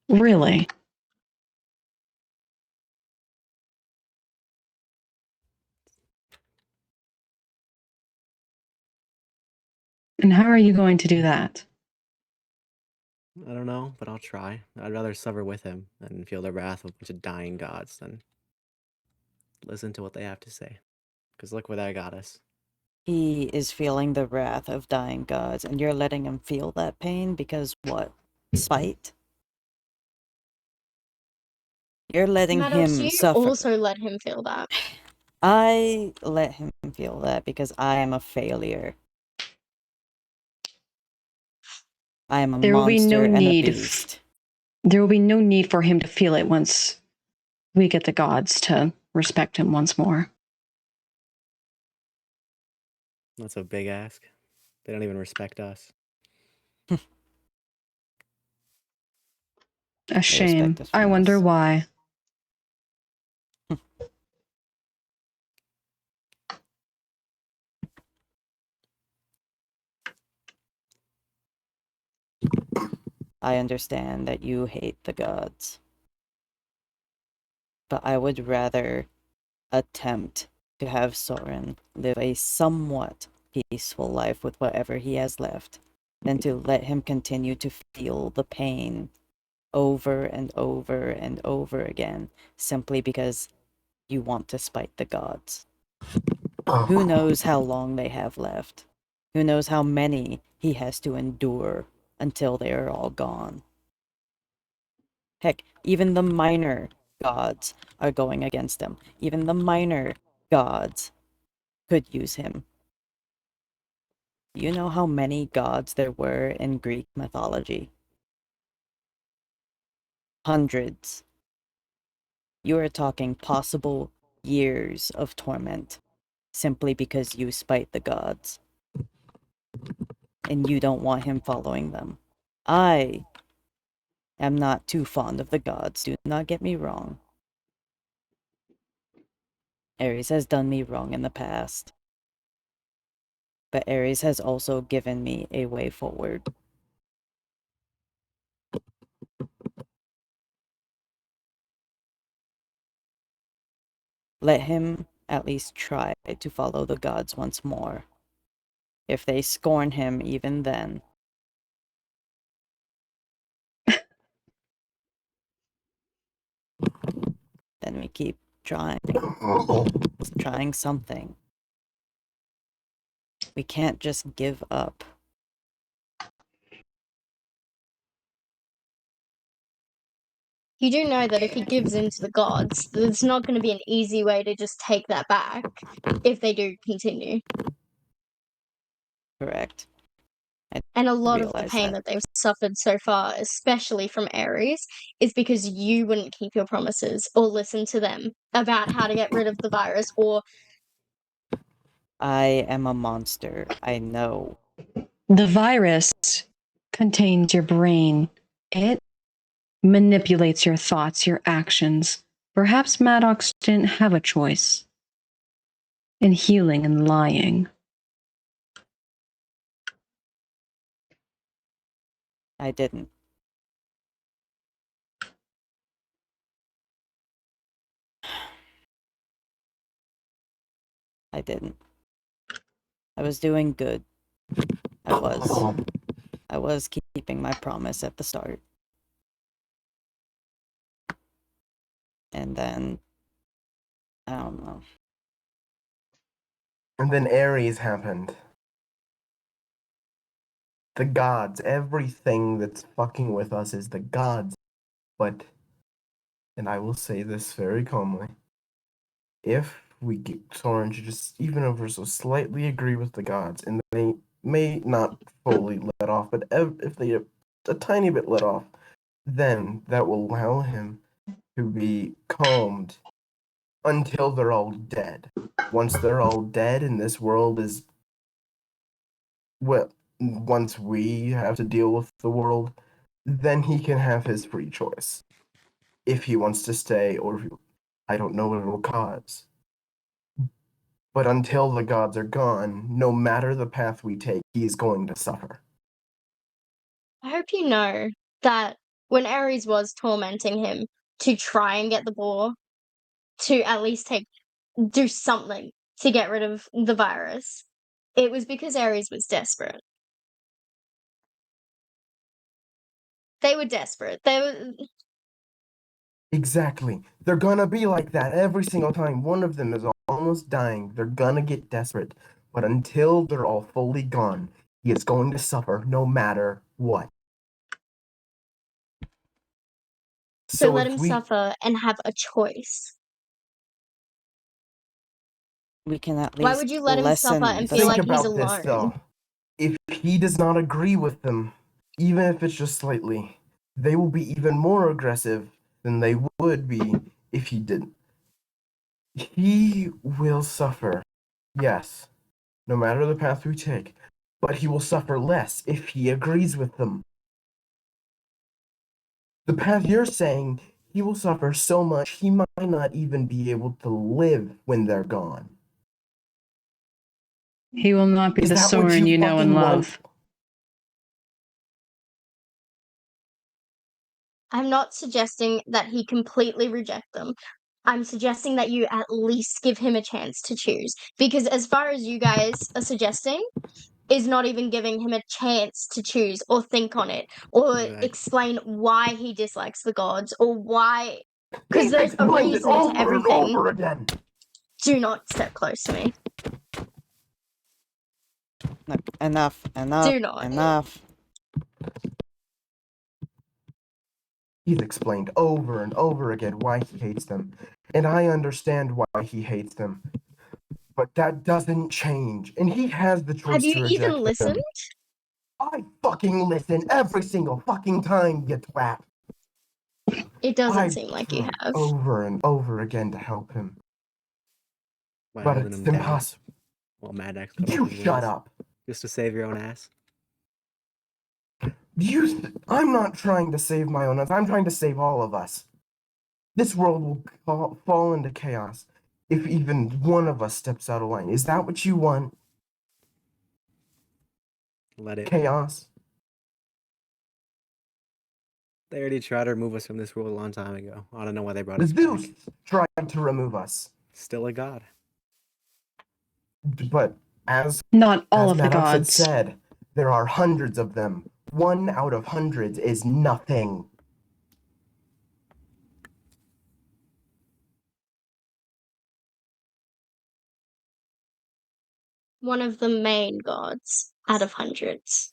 Really? And how are you going to do that? I don't know, but I'll try. I'd rather suffer with him and feel the wrath of a bunch of dying gods than listen to what they have to say. Because look where that got us. He is feeling the wrath of dying gods, and you're letting him feel that pain because what? Spite? You're letting Maddox, him you suffer. also let him feel that. I let him feel that because I am a failure. I am a monster and a beast. There will be no need for him to feel it once we get the gods to respect him once more. That's a big ask. They don't even respect us. A shame. I wonder why. I understand that you hate the gods. But I would rather attempt to have Soren live a somewhat peaceful life with whatever he has left than to let him continue to feel the pain over and over and over again simply because you want to spite the gods. Who knows how long they have left? Who knows how many he has to endure until they are all gone? Heck, even the minor gods are going against him. Even the minor gods could use him. You know how many gods there were in Greek mythology? Hundreds. You are talking possible years of torment simply because you spite the gods. And you don't want him following them. I am not too fond of the gods, do not get me wrong. Ares has done me wrong in the past. But Ares has also given me a way forward. Let him at least try to follow the gods once more. If they scorn him even then, then we keep trying something. We can't just give up. You do know that if he gives in to the gods, there's not going to be an easy way to just take that back if they do continue. Correct. And a lot of the realize pain that. that they've suffered so far, especially from Ares, is because you wouldn't keep your promises or listen to them about how to get rid of the virus or... I am a monster. I know. The virus contains your brain. It manipulates your thoughts, your actions. Perhaps Maddox didn't have a choice in healing and lying. I didn't. I didn't. I was doing good. I was keeping my promise at the start. And then, I don't know. And then Ares happened. The gods, everything that's fucking with us is the gods. But, and I will say this very calmly, if we get Soren to just even ever so slightly agree with the gods, and they may not fully let off, but if they a tiny bit let off, then that will allow him to be calmed until they're all dead. Once they're all dead and this world is, well, once we have to deal with the world, then he can have his free choice. If he wants to stay, or if he, I don't know what it will cause. But until the gods are gone, no matter the path we take, he is going to suffer. I hope you know that when Ares was tormenting him to try and get the boar to at least do something to get rid of the virus, it was because Ares was desperate. They were desperate. Exactly. They're gonna be like that every single time. One of them is almost dying. They're gonna get desperate. But until they're all fully gone, he is going to suffer no matter what. So let him suffer and have a choice. We can at least Why would you let him suffer and feel like he's alone? This, though. If he does not agree with them, even if it's just slightly, they will be even more aggressive than they would be if he didn't. He will suffer, yes, no matter the path we take, but he will suffer less if he agrees with them. The path you're saying, he will suffer so much he might not even be able to live when they're gone. He will not be the Soren you know and love. I'm not suggesting that he completely reject them. I'm suggesting that you at least give him a chance to choose. Because as far as you guys are suggesting, is not even giving him a chance to choose or think on it or explain why he dislikes the gods or why. Because there's a reason to everything. And over again. Do not step close to me. Look, enough. Do not. Enough. He's explained over and over again why he hates them, and I understand why he hates them. But that doesn't change, and he has the choice to reject them. Have you even listened? I fucking listen every single fucking time, you twat. It doesn't seem like you have. Over and over again to help him. But it's impossible. Well, Maddox, you shut up. Just to save your own ass. I'm not trying to save my own ass. I'm trying to save all of us. This world will fall into chaos if even one of us steps out of line. Is that what you want? Let it. Chaos? They already tried to remove us from this world a long time ago. I don't know why they brought us Zeus back. tried to remove us. Still a god. But as not all of the Maddox had gods said, there are hundreds of them. 1 out of hundreds is nothing. One of the main gods out of hundreds.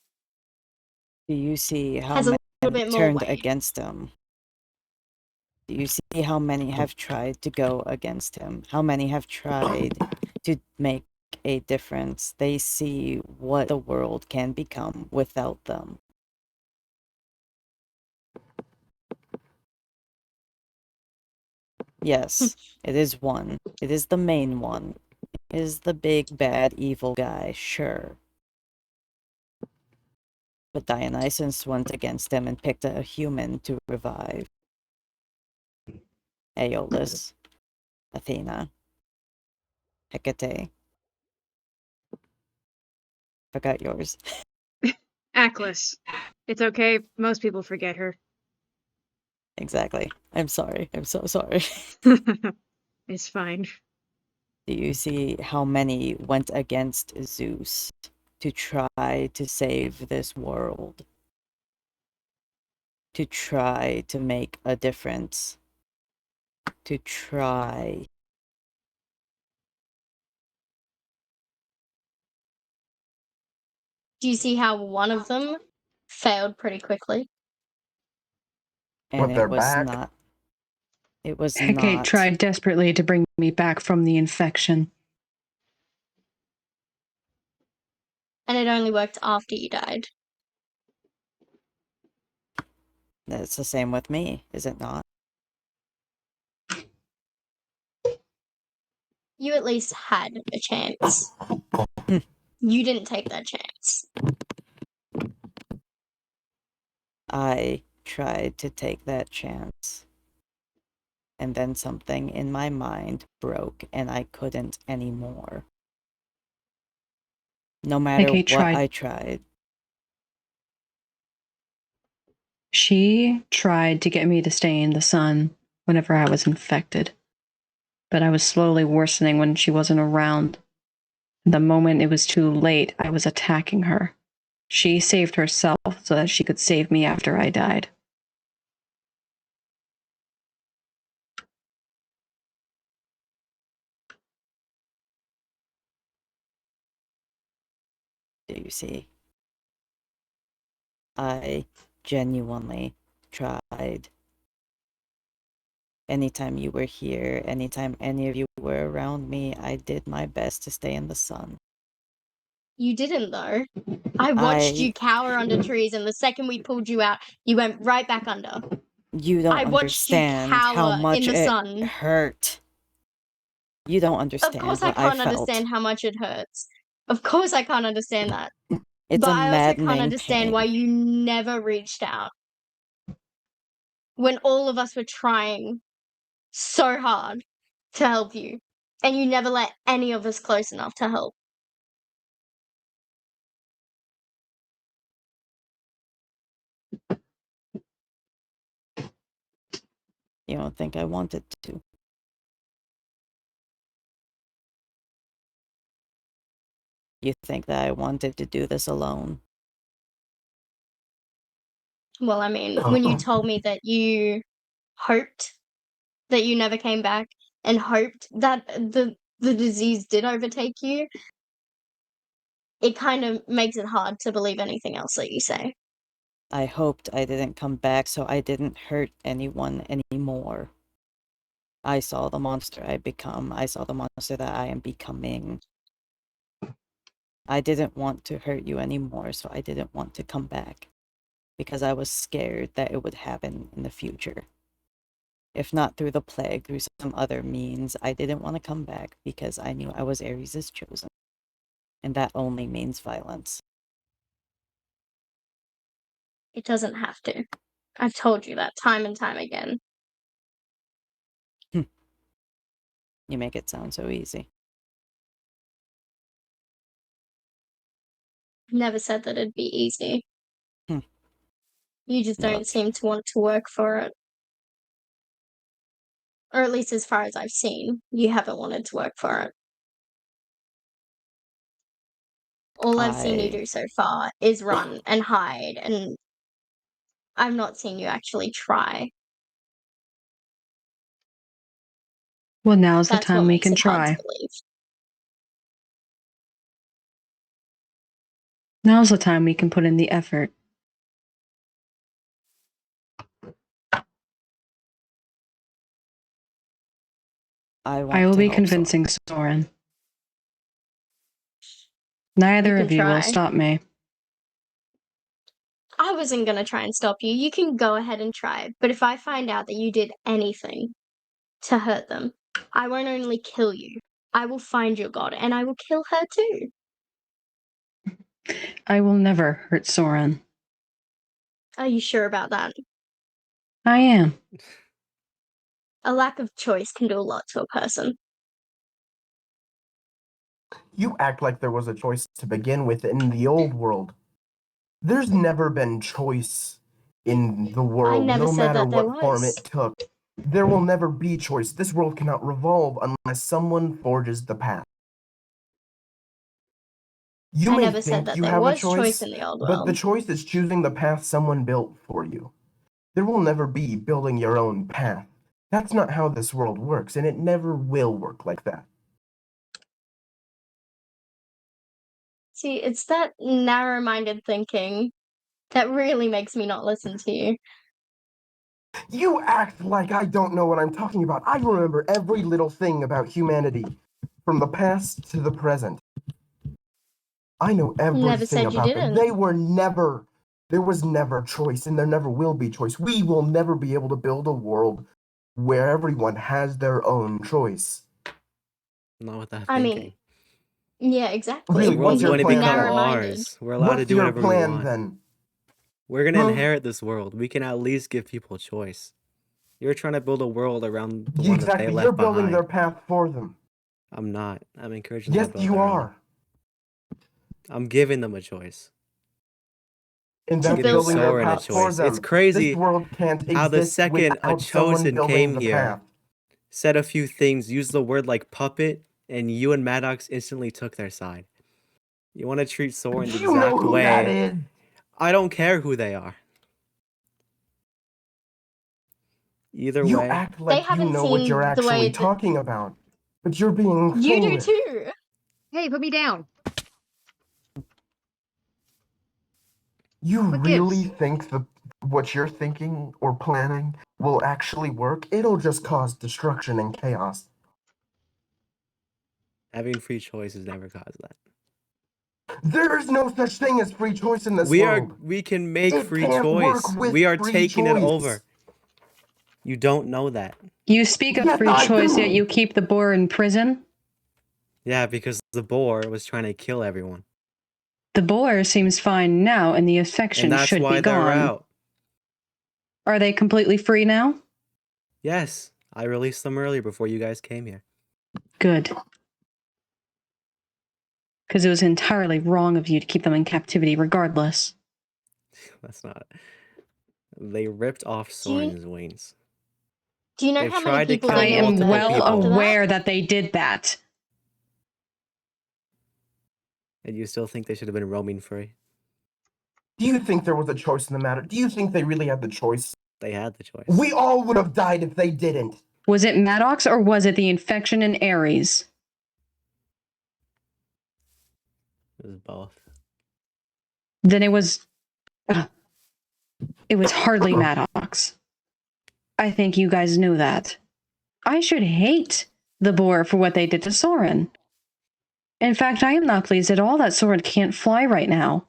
Do you see how Has a little many bit more turned weight. against him? Do you see how many have tried to go against him? How many have tried to make a difference. They see what the world can become without them. Yes, it is one. It is the main one. It is the big, bad, evil guy, sure. But Dionysus went against him and picked a human to revive. Aeolus, Athena, Hecate. Forgot yours. Atlas. It's okay. Most people forget her. Exactly. I'm sorry. I'm so sorry. It's fine. Do you see how many went against Zeus to try to save this world? To try to make a difference? To try. Do you see how one of them failed pretty quickly? And But they're it was back. not. It was Hecate not. tried desperately to bring me back from the infection. And it only worked after you died. It's the same with me, is it not? You at least had a chance. You didn't take that chance. I tried to take that chance. And then something in my mind broke and I couldn't anymore. No matter Hecate what tried. I tried. She tried to get me to stay in the sun whenever I was infected, but I was slowly worsening when she wasn't around. The moment it was too late, I was attacking her. She saved herself so that she could save me after I died. Do you see? I genuinely tried. Anytime you were here, anytime any of you were around me, I did my best to stay in the sun. You didn't, though. I watched you cower under trees, and the second we pulled you out, you went right back under. You don't I watched you understand how cower much in the it sun. hurt. You don't Of understand course I what I can't felt. understand how much it hurts. Of course I can't understand that. It's But a I also can't maddening understand pain. why you never reached out. When all of us were trying so hard to help you. And you never let any of us close enough to help. You don't think I wanted to? You think that I wanted to do this alone? Well, I mean, when you told me that you hoped that you never came back and hoped that the disease did overtake you, it kind of makes it hard to believe anything else that you say. I hoped I didn't come back so I didn't hurt anyone anymore. I saw the monster I become. I saw the monster that I am becoming. I didn't want to hurt you anymore, so I didn't want to come back. Because I was scared that it would happen in the future. If not through the plague, through some other means, I didn't want to come back because I knew I was Ares' chosen. And that only means violence. It doesn't have to. I've told you that time and time again. You make it sound so easy. Never said that it'd be easy. You just don't Look, seem to want to work for it. Or at least as far as I've seen, you haven't wanted to work for it. All I've seen you do so far is run and hide, and I've not seen you actually try. Well, now's the That's what time we makes can it hard try. to believe. Now's the time we can put in the effort. I I want will to be help convincing Soren. Neither You of can you will try. stop me. I wasn't gonna try and stop you. You can go ahead and try. But if I find out that you did anything to hurt them, I won't only kill you, I will find your god and I will kill her too. I will never hurt Soren. Are you sure about that? I am. A lack of choice can do a lot to a person. You act like there was a choice to begin with in the old world. There's never been choice in the world, never no said matter that there what form was. it took. There will never be choice. This world cannot revolve unless someone forges the path. You I may never said think that you there have a was choice choice, in the old but the world. choice is choosing the path someone built for you. There will never be building your own path. That's not how this world works, and it never will work like that. See, it's that narrow-minded thinking that really makes me not listen to you. You act like I don't know what I'm talking about. I remember every little thing about humanity, from the past to the present. I know Never everything said you about them. didn't. There was never choice, and there never will be choice. We will never be able to build a world where everyone has their own choice. Not with that I thinking. mean, yeah, exactly. Really, The world's what's your going to plan become then? Narrow-minded. ours. We're allowed to What's do your whatever we plan want. then? We're going to Huh? inherit this world. We can at least give people choice. You're trying to build a world around the one that they Exactly, left you're building behind. their path for them. I'm not. I'm encouraging Yes, them to build you their own. are. I'm giving them a choice. And To that's Giving build building their Soren a path for choice. them. It's crazy This world can't how the exist second a without someone chosen building came the here, path. said a few things, used the word like puppet, and you and Maddox instantly took their side. You want to treat Soren the You know exact who that way. is. I don't care who they are. Either You way, act They like you haven't know what seen you're the actually way that talking about, but you're being you do foolish. too. Hey, put me down. You What really gives? think what you're thinking or planning will actually work? It'll just cause destruction and chaos. having free choice has never caused that. There is no such thing as free choice in this world. We can make It free can't work choice. with We are free taking it choice. over. You don't know that. You speak of Yes, free I choice, yet do. you keep the boar in prison? Yeah, because the boar was trying to kill everyone. The boar seems fine now, and the And affection that's should why be they're gone. out. Are they completely free now? Yes, I released them earlier before you guys came here. Good. Because it was entirely wrong of you to keep them in captivity regardless. That's not. They ripped off Do you, Soren's wings. do you know They've how many tried to people kill I they am killed multiple well people. after that? aware that they did that. And you still think they should have been roaming free? Do you think there was a choice in the matter? Do you think they really had the choice? They had the choice. We all would have died if they didn't. Was it Maddox or was it the infection in Ares? It was both. Then it was hardly Maddox. I think you guys knew that. I should hate the boar for what they did to Soren. In fact, I am not pleased at all that Soren can't fly right now.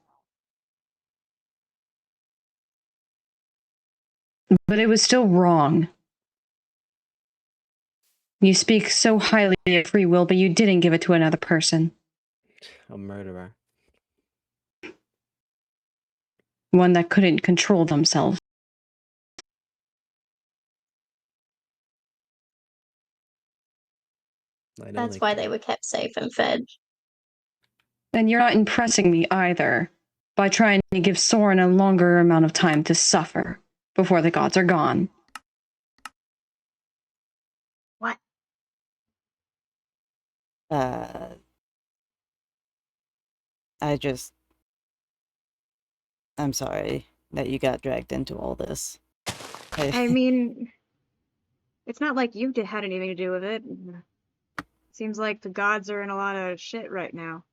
But it was still wrong. You speak so highly of free will, but you didn't give it to another person. A murderer. One that couldn't control themselves. That's why they were kept safe and fed. And you're not impressing me either by trying to give Soren a longer amount of time to suffer before the gods are gone. What? I'm sorry that you got dragged into all this. I mean, it's not like you had anything to do with it. Seems like the gods are in a lot of shit right now.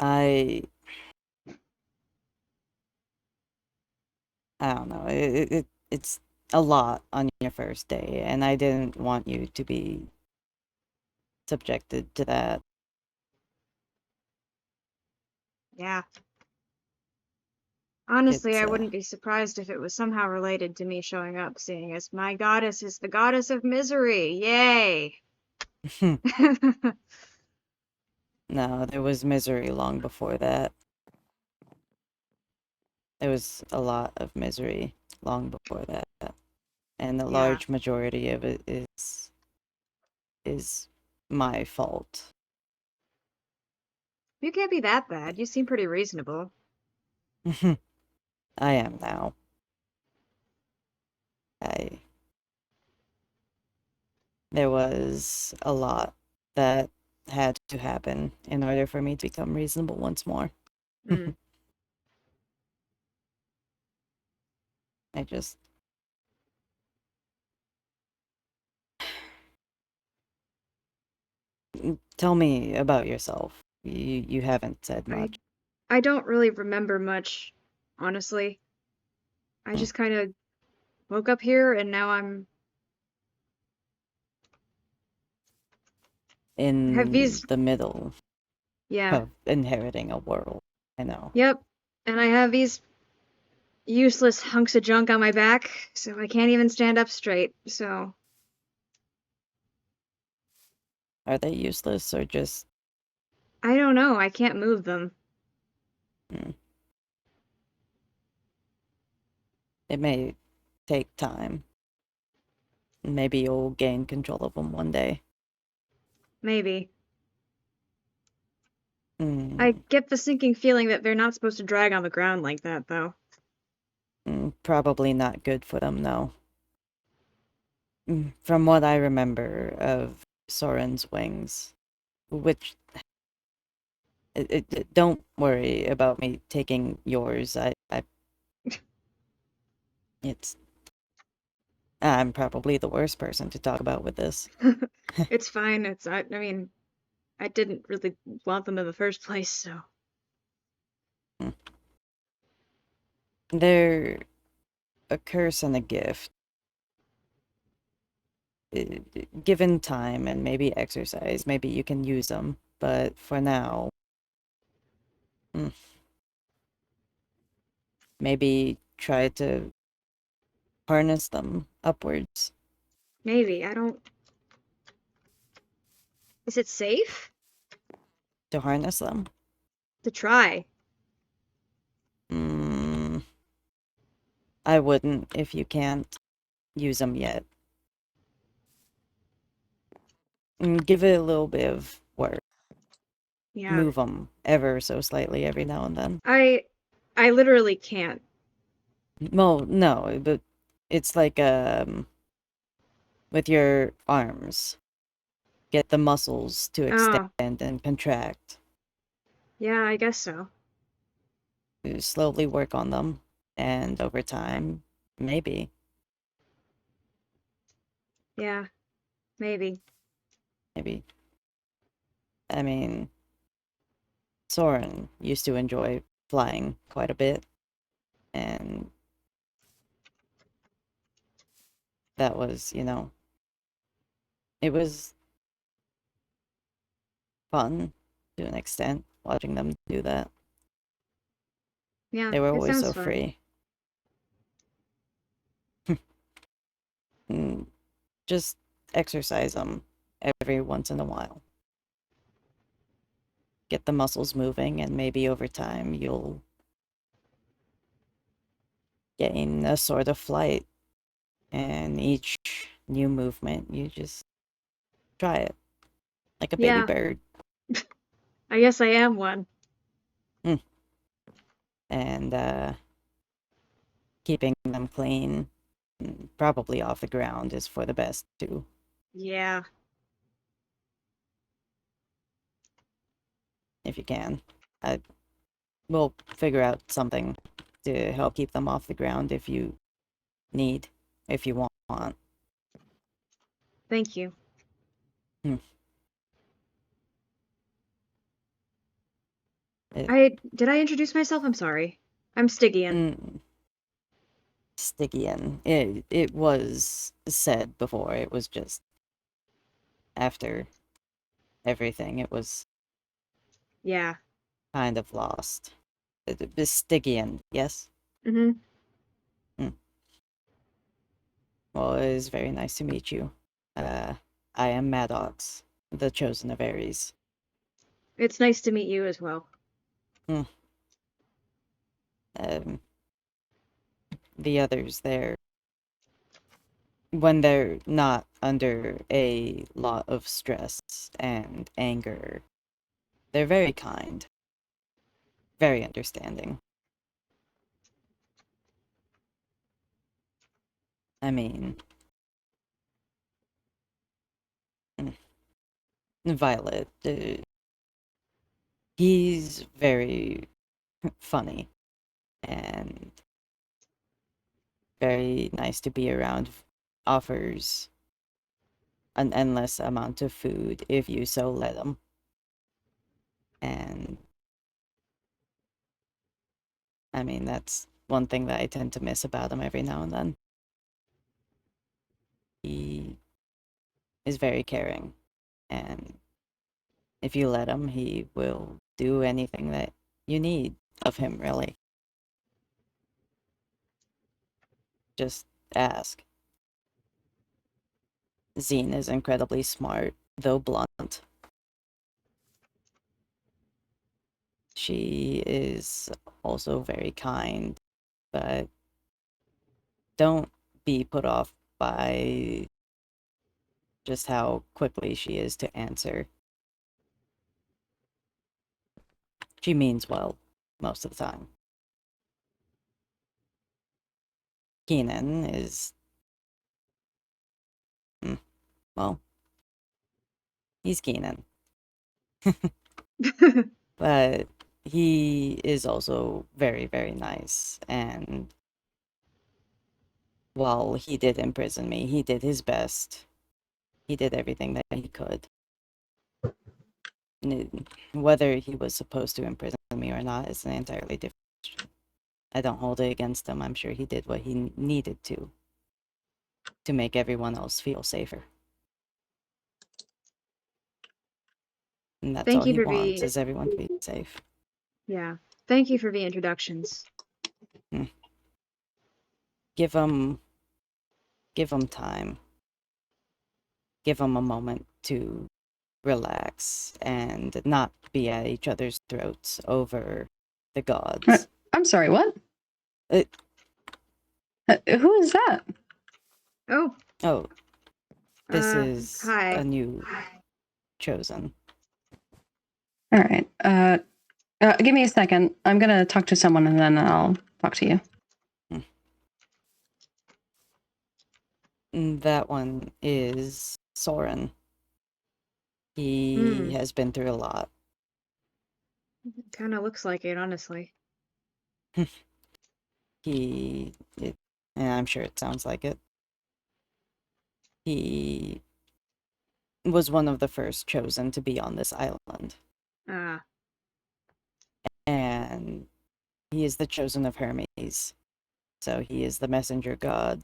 I don't know. It's a lot on your first day, and I didn't want you to be subjected to that. Yeah. Honestly, It's, I wouldn't be surprised if it was somehow related to me showing up, seeing as my goddess is the goddess of misery. Yay! No, there was misery long before that. There was a lot of misery long before that. And the Yeah. large majority of it is my fault. You can't be that bad. You seem pretty reasonable. I am now. There was a lot that had to happen in order for me to become reasonable once more. Mm. I just... Tell me about yourself. You haven't said much. I don't really remember much, honestly. I just kind of woke up here and now I'm In have these the middle yeah. of inheriting a world. I know. Yep. And I have these useless hunks of junk on my back, so I can't even stand up straight. So Are they useless or just... I don't know. I can't move them. It may take time. Maybe you'll gain control of them one day. Maybe. I Mm, get the sinking feeling that they're not supposed to drag on the ground like that, though. Probably not good for them, no. From what I remember of Soren's wings, which... don't worry about me taking yours. It's... I'm probably the worst person to talk about with this. It's fine. I mean, I didn't really want them in the first place, so. They're a curse and a gift. Given time and maybe exercise, maybe you can use them. But for now, maybe try to harness them upwards. Maybe. I don't. Is it safe To harness them? to try? I wouldn't if you can't use them yet. Give it a little bit of work. Yeah. Move them ever so slightly every now and then. I literally can't. Well, no, but it's like with your arms. Get the muscles to extend and contract. Yeah, I guess so. You slowly work on them, and over time, maybe. Yeah, maybe. Maybe. I mean, Soren used to enjoy flying quite a bit, and that was, it was fun to an extent, watching them do that. Yeah, They were it always sounds so fun. free. Just exercise them every once in a while. Get the muscles moving, and maybe over time you'll gain a sort of flight. And each new movement, you just try it. Like a baby Yeah, bird. I guess I am one. And keeping them clean, probably off the ground, is for the best too. Yeah. If you can. We'll figure out something to help keep them off the ground if you need, if you want. Thank you. Did I introduce myself? I'm sorry. I'm Stygian. Stygian. It was said before. It was just after everything. It was Yeah. kind of lost. The Stygian, yes? Mm-hmm. Well, it is very nice to meet you. I am Maddox, the Chosen of Ares. It's nice to meet you as well. The others there, when they're not under a lot of stress and anger, they're very kind, very understanding. I mean, Violet, he's very funny and very nice to be around, offers an endless amount of food if you so let him. And I mean, that's one thing that I tend to miss about him every now and then. He is very caring, and if you let him, he will do anything that you need of him, really. Just ask. Zine is incredibly smart, though blunt. She is also very kind, but don't be put off by just how quickly she is to answer. She means well most of the time. Keenan is, well, he's Keenan. But he is also very, very nice. And while he did imprison me, he did his best. He did everything that he could. Whether he was supposed to imprison me or not is an entirely different question. I don't hold it against him. I'm sure he did what he needed to make everyone else feel safer. And that's Thank all you he for wants, is everyone to be safe. Yeah. Thank you for the introductions. Give him time. Give him a moment to relax and not be at each other's throats over the gods. I'm sorry, what? It, who is that? Oh. Oh, this is hi. a new chosen. All right. Give me a second. I'm gonna talk to someone and then I'll talk to you. That one is Soren. He has been through a lot. Kind of looks like it, honestly. And I'm sure it sounds like it. He was one of the first chosen to be on this island. And he is the chosen of Hermes. So he is the messenger god,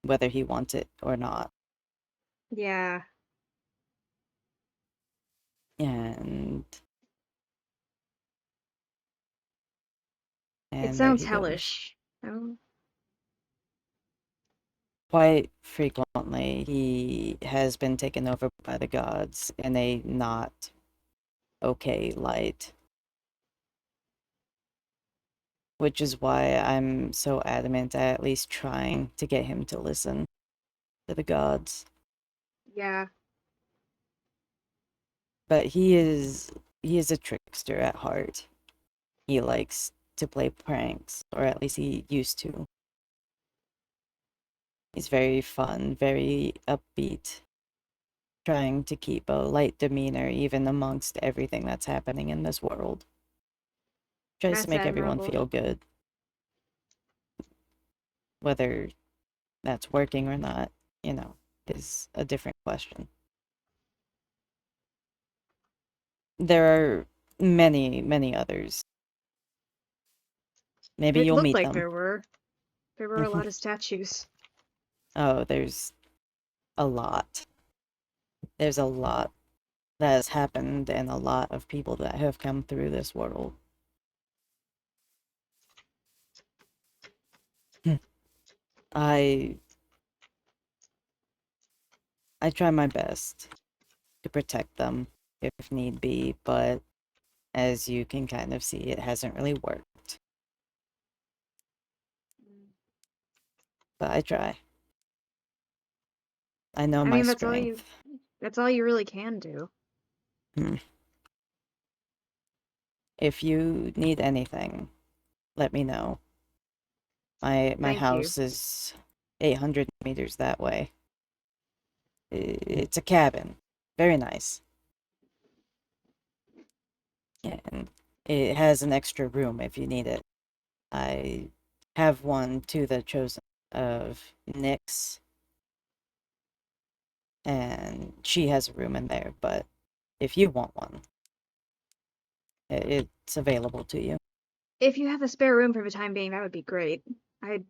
whether he wants it or not. Yeah. And it sounds there he hellish. goes. Oh. Quite frequently, he has been taken over by the gods in a not okay light. Which is why I'm so adamant at least trying to get him to listen to the gods. Yeah. But he is a trickster at heart. He likes to play pranks, or at least he used to. He's very fun, very upbeat, trying to keep a light demeanor even amongst everything that's happening in this world. Tries to make everyone feel good. Whether that's working or not, is a different question. There are many, many others. Maybe you'll meet them. It looked like there were a lot of statues. Oh, there's a lot. There's a lot. that has happened in a lot of people that have come through this world. I try my best to protect them if need be, but as you can kind of see, it hasn't really worked. But I try. I know my strength. That's all you really can do. If you need anything, let me know. My house is 800 meters that way. It's a cabin. Very nice. And it has an extra room if you need it. I have one to the chosen of Nyx. And she has a room in there, but if you want one, it's available to you. If you have a spare room for the time being, that would be great. I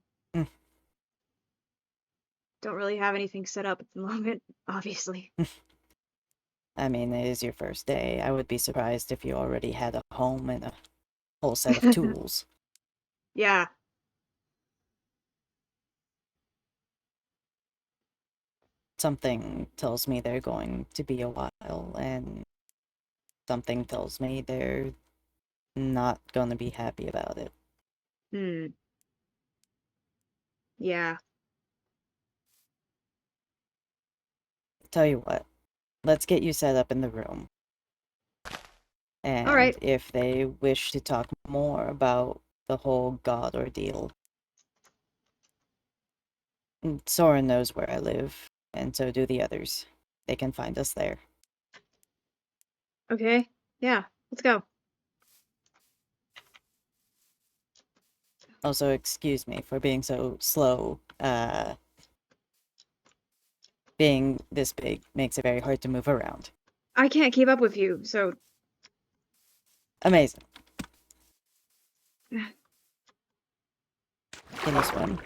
don't really have anything set up at the moment, obviously. I mean, it is your first day. I would be surprised if you already had a home and a whole set of tools. Yeah. Something tells me they're going to be a while, and something tells me they're not going to be happy about it. Yeah. Tell you what, let's get you set up in the room. And all right. if they wish to talk more about the whole god ordeal, Soren knows where I live, and so do the others. They can find us there. Okay. Yeah, let's go. Also, excuse me for being so slow. Being this big makes it very hard to move around. I can't keep up with you, so... Amazing. Can you swim?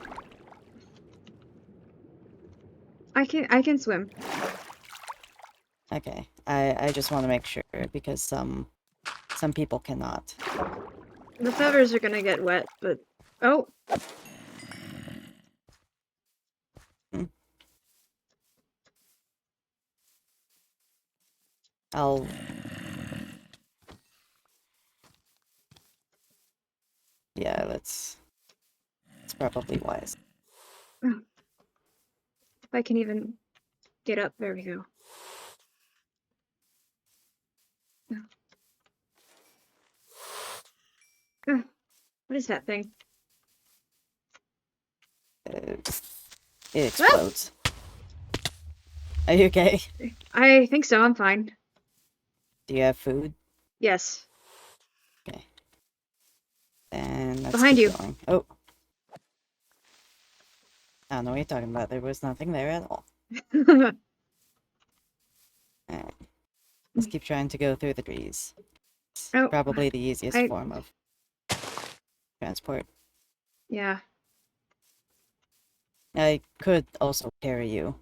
I can swim. Okay. I just want to make sure, because some people cannot. The feathers are gonna get wet, but... Oh! Yeah, that's probably wise. If I can even get up, there we go. What is that thing? It explodes. Are you okay? I think so, I'm fine. Do you have food? Yes. Okay. And let's Behind keep you. going. Oh. I don't know what you're talking about. There was nothing there at all. Alright. Let's keep trying to go through the trees. It's probably the easiest form of transport. Yeah. I could also carry you.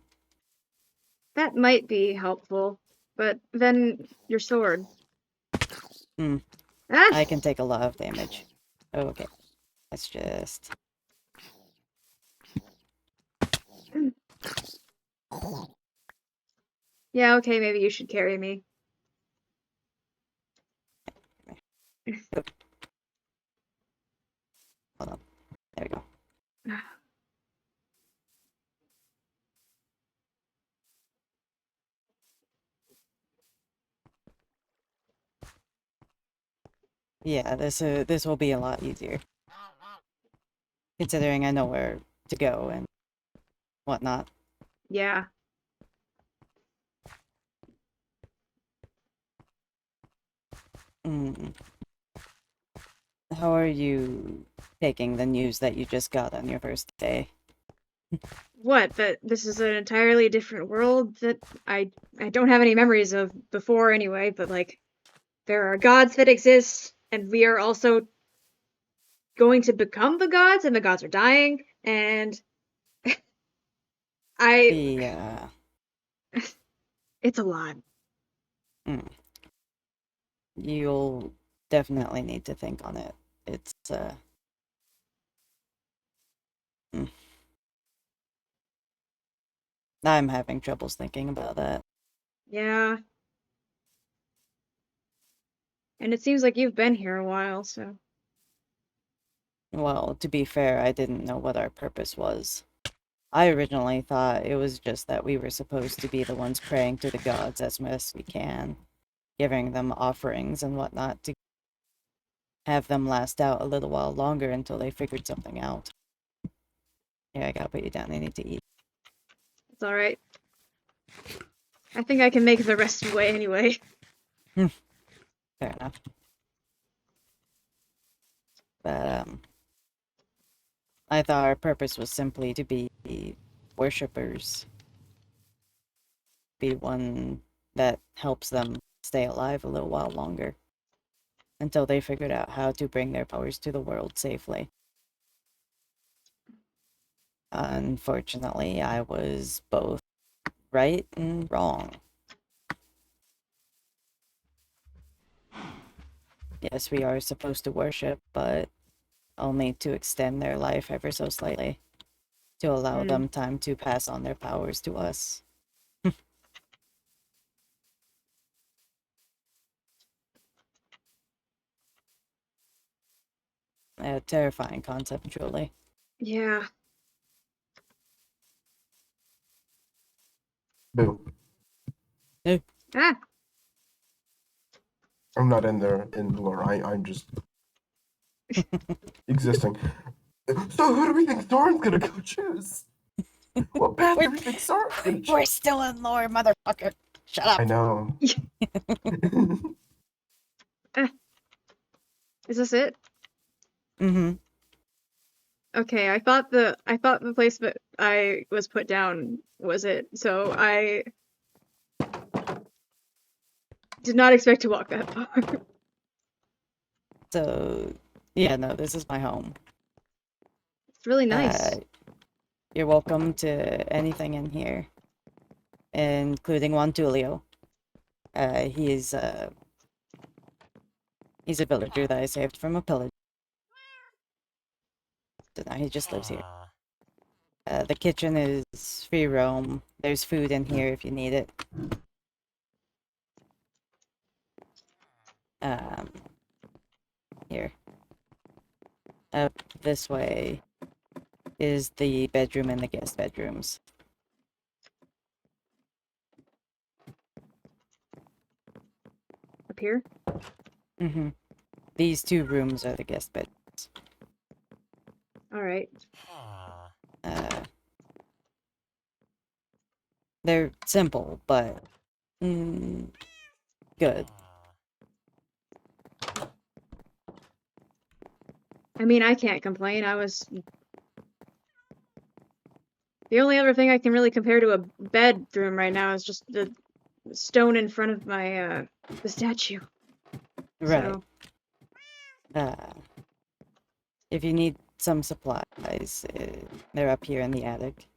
That might be helpful, but then your sword. Ah! I can take a lot of damage. Oh, okay. Let's just... Yeah, okay, maybe you should carry me. Hold on. There we go. Yeah, this will be a lot easier. Considering I know where to go and whatnot. Yeah. How are you taking the news that you just got on your first day? What? That this is an entirely different world that I don't have any memories of before anyway, but like there are gods that exist and we are also going to become the gods and the gods are dying and Yeah. It's a lot. You'll definitely need to think on it. It's, I'm having troubles thinking about that. Yeah. And it seems like you've been here a while, so. Well, to be fair, I didn't know what our purpose was. I originally thought it was just that we were supposed to be the ones praying to the gods as best we can, giving them offerings and whatnot to have them last out a little while longer until they figured something out. Yeah, I gotta put you down. I need to eat. It's alright. I think I can make the rest of the way anyway. Fair enough. But, I thought our purpose was simply to be worshippers. Be one that helps them stay alive a little while longer. Until they figured out how to bring their powers to the world safely. Unfortunately, I was both right and wrong. Yes, we are supposed to worship, but only to extend their life ever so slightly. To allow them time to pass on their powers to us. A terrifying concept, truly. Yeah. Boo. No. Ah! I'm not in there in lore. I'm just existing. So who do we think Thorin's gonna go choose? What path do we think Thorin's gonna choose? We're still in lore, motherfucker. Shut up. I know. Is this it? Mm-hmm. Okay, I thought the place that I was put down was it, so I did not expect to walk that far. So, yeah, no, this is my home. It's really nice. You're welcome to anything in here, including Juan Tulio. He's a villager that I saved from a pillage. So now he just lives here. The kitchen is free roam. There's food in here if you need it. Here. Up this way is the bedroom and the guest bedrooms. Up here? Mm-hmm. These two rooms are the guest bedrooms. Alright. They're simple, but good. I mean, I can't complain. The only other thing I can really compare to a bedroom right now is just the stone in front of my, the statue. Right. So. If you need some supplies, they're up here in the attic.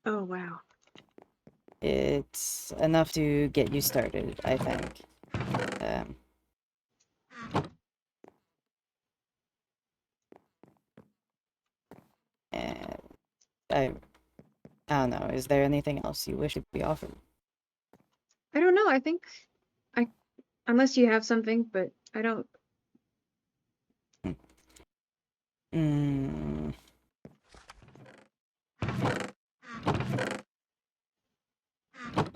Oh, wow. It's enough to get you started, I think. And I don't know, is there anything else you wish to be offered? I don't know, I think unless you have something, but I don't.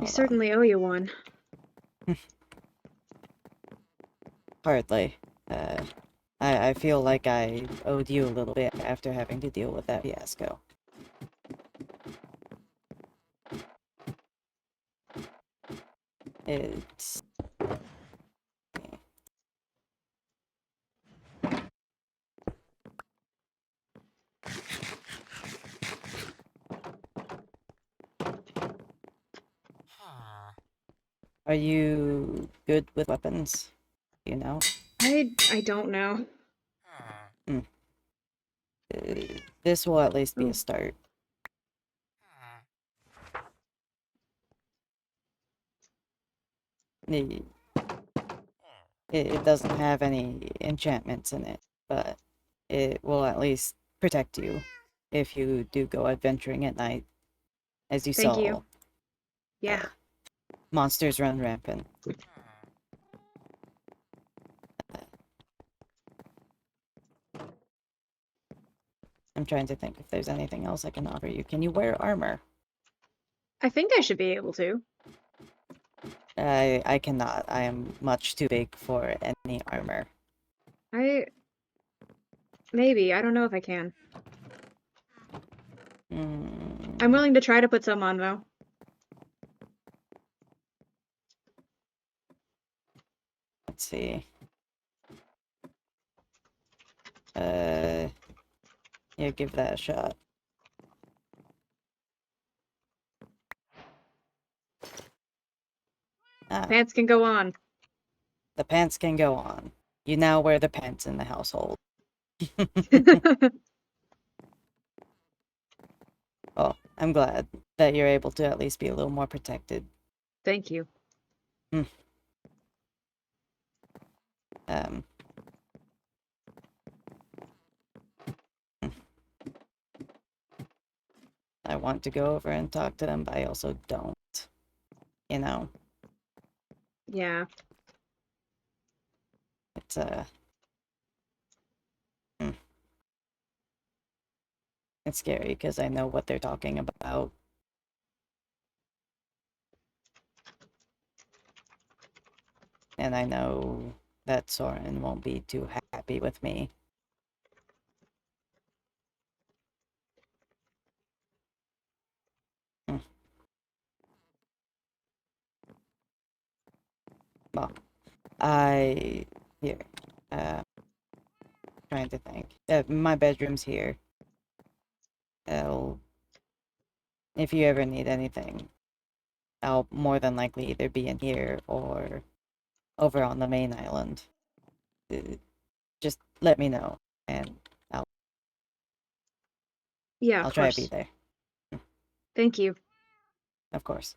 I certainly owe you one. Hardly. I feel like I owed you a little bit after having to deal with that fiasco. It's... Are you good with weapons? You know? I don't know. This will at least be a start. It, it doesn't have any enchantments in it, but it will at least protect you if you do go adventuring at night. As you Thank saw, you. Yeah. monsters run rampant. I'm trying to think if there's anything else I can offer you. Can you wear armor? I think I should be able to. I cannot. I am much too big for any armor. Maybe. I don't know if I can. Mm, I'm willing to try to put some on, though. let's see. Yeah, give that a shot. Ah, Pants can go on. the pants can go on. You now wear the pants in the household. Oh, I'm glad that you're able to at least be a little more protected. Thank you. Um, I want to go over and talk to them, but I also don't. You know, Yeah. it's it's scary because I know what they're talking about. And I know that Soren won't be too happy with me. Well, here, trying to think. My bedroom's here. If you ever need anything, I'll more than likely either be in here or over on the main island. Just let me know, and Yeah, I'll of try to be course. there. Thank you. Of course.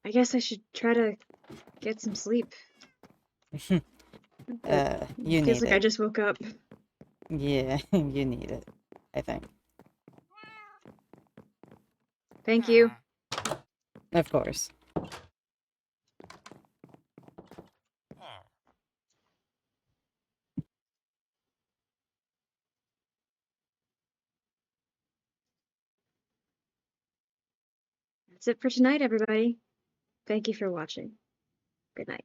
I guess I should try to get some sleep. You Feels need like I it. just woke up. Yeah, you need it, I think. Thank you. Of course. That's it for tonight, everybody. Thank you for watching. Good night.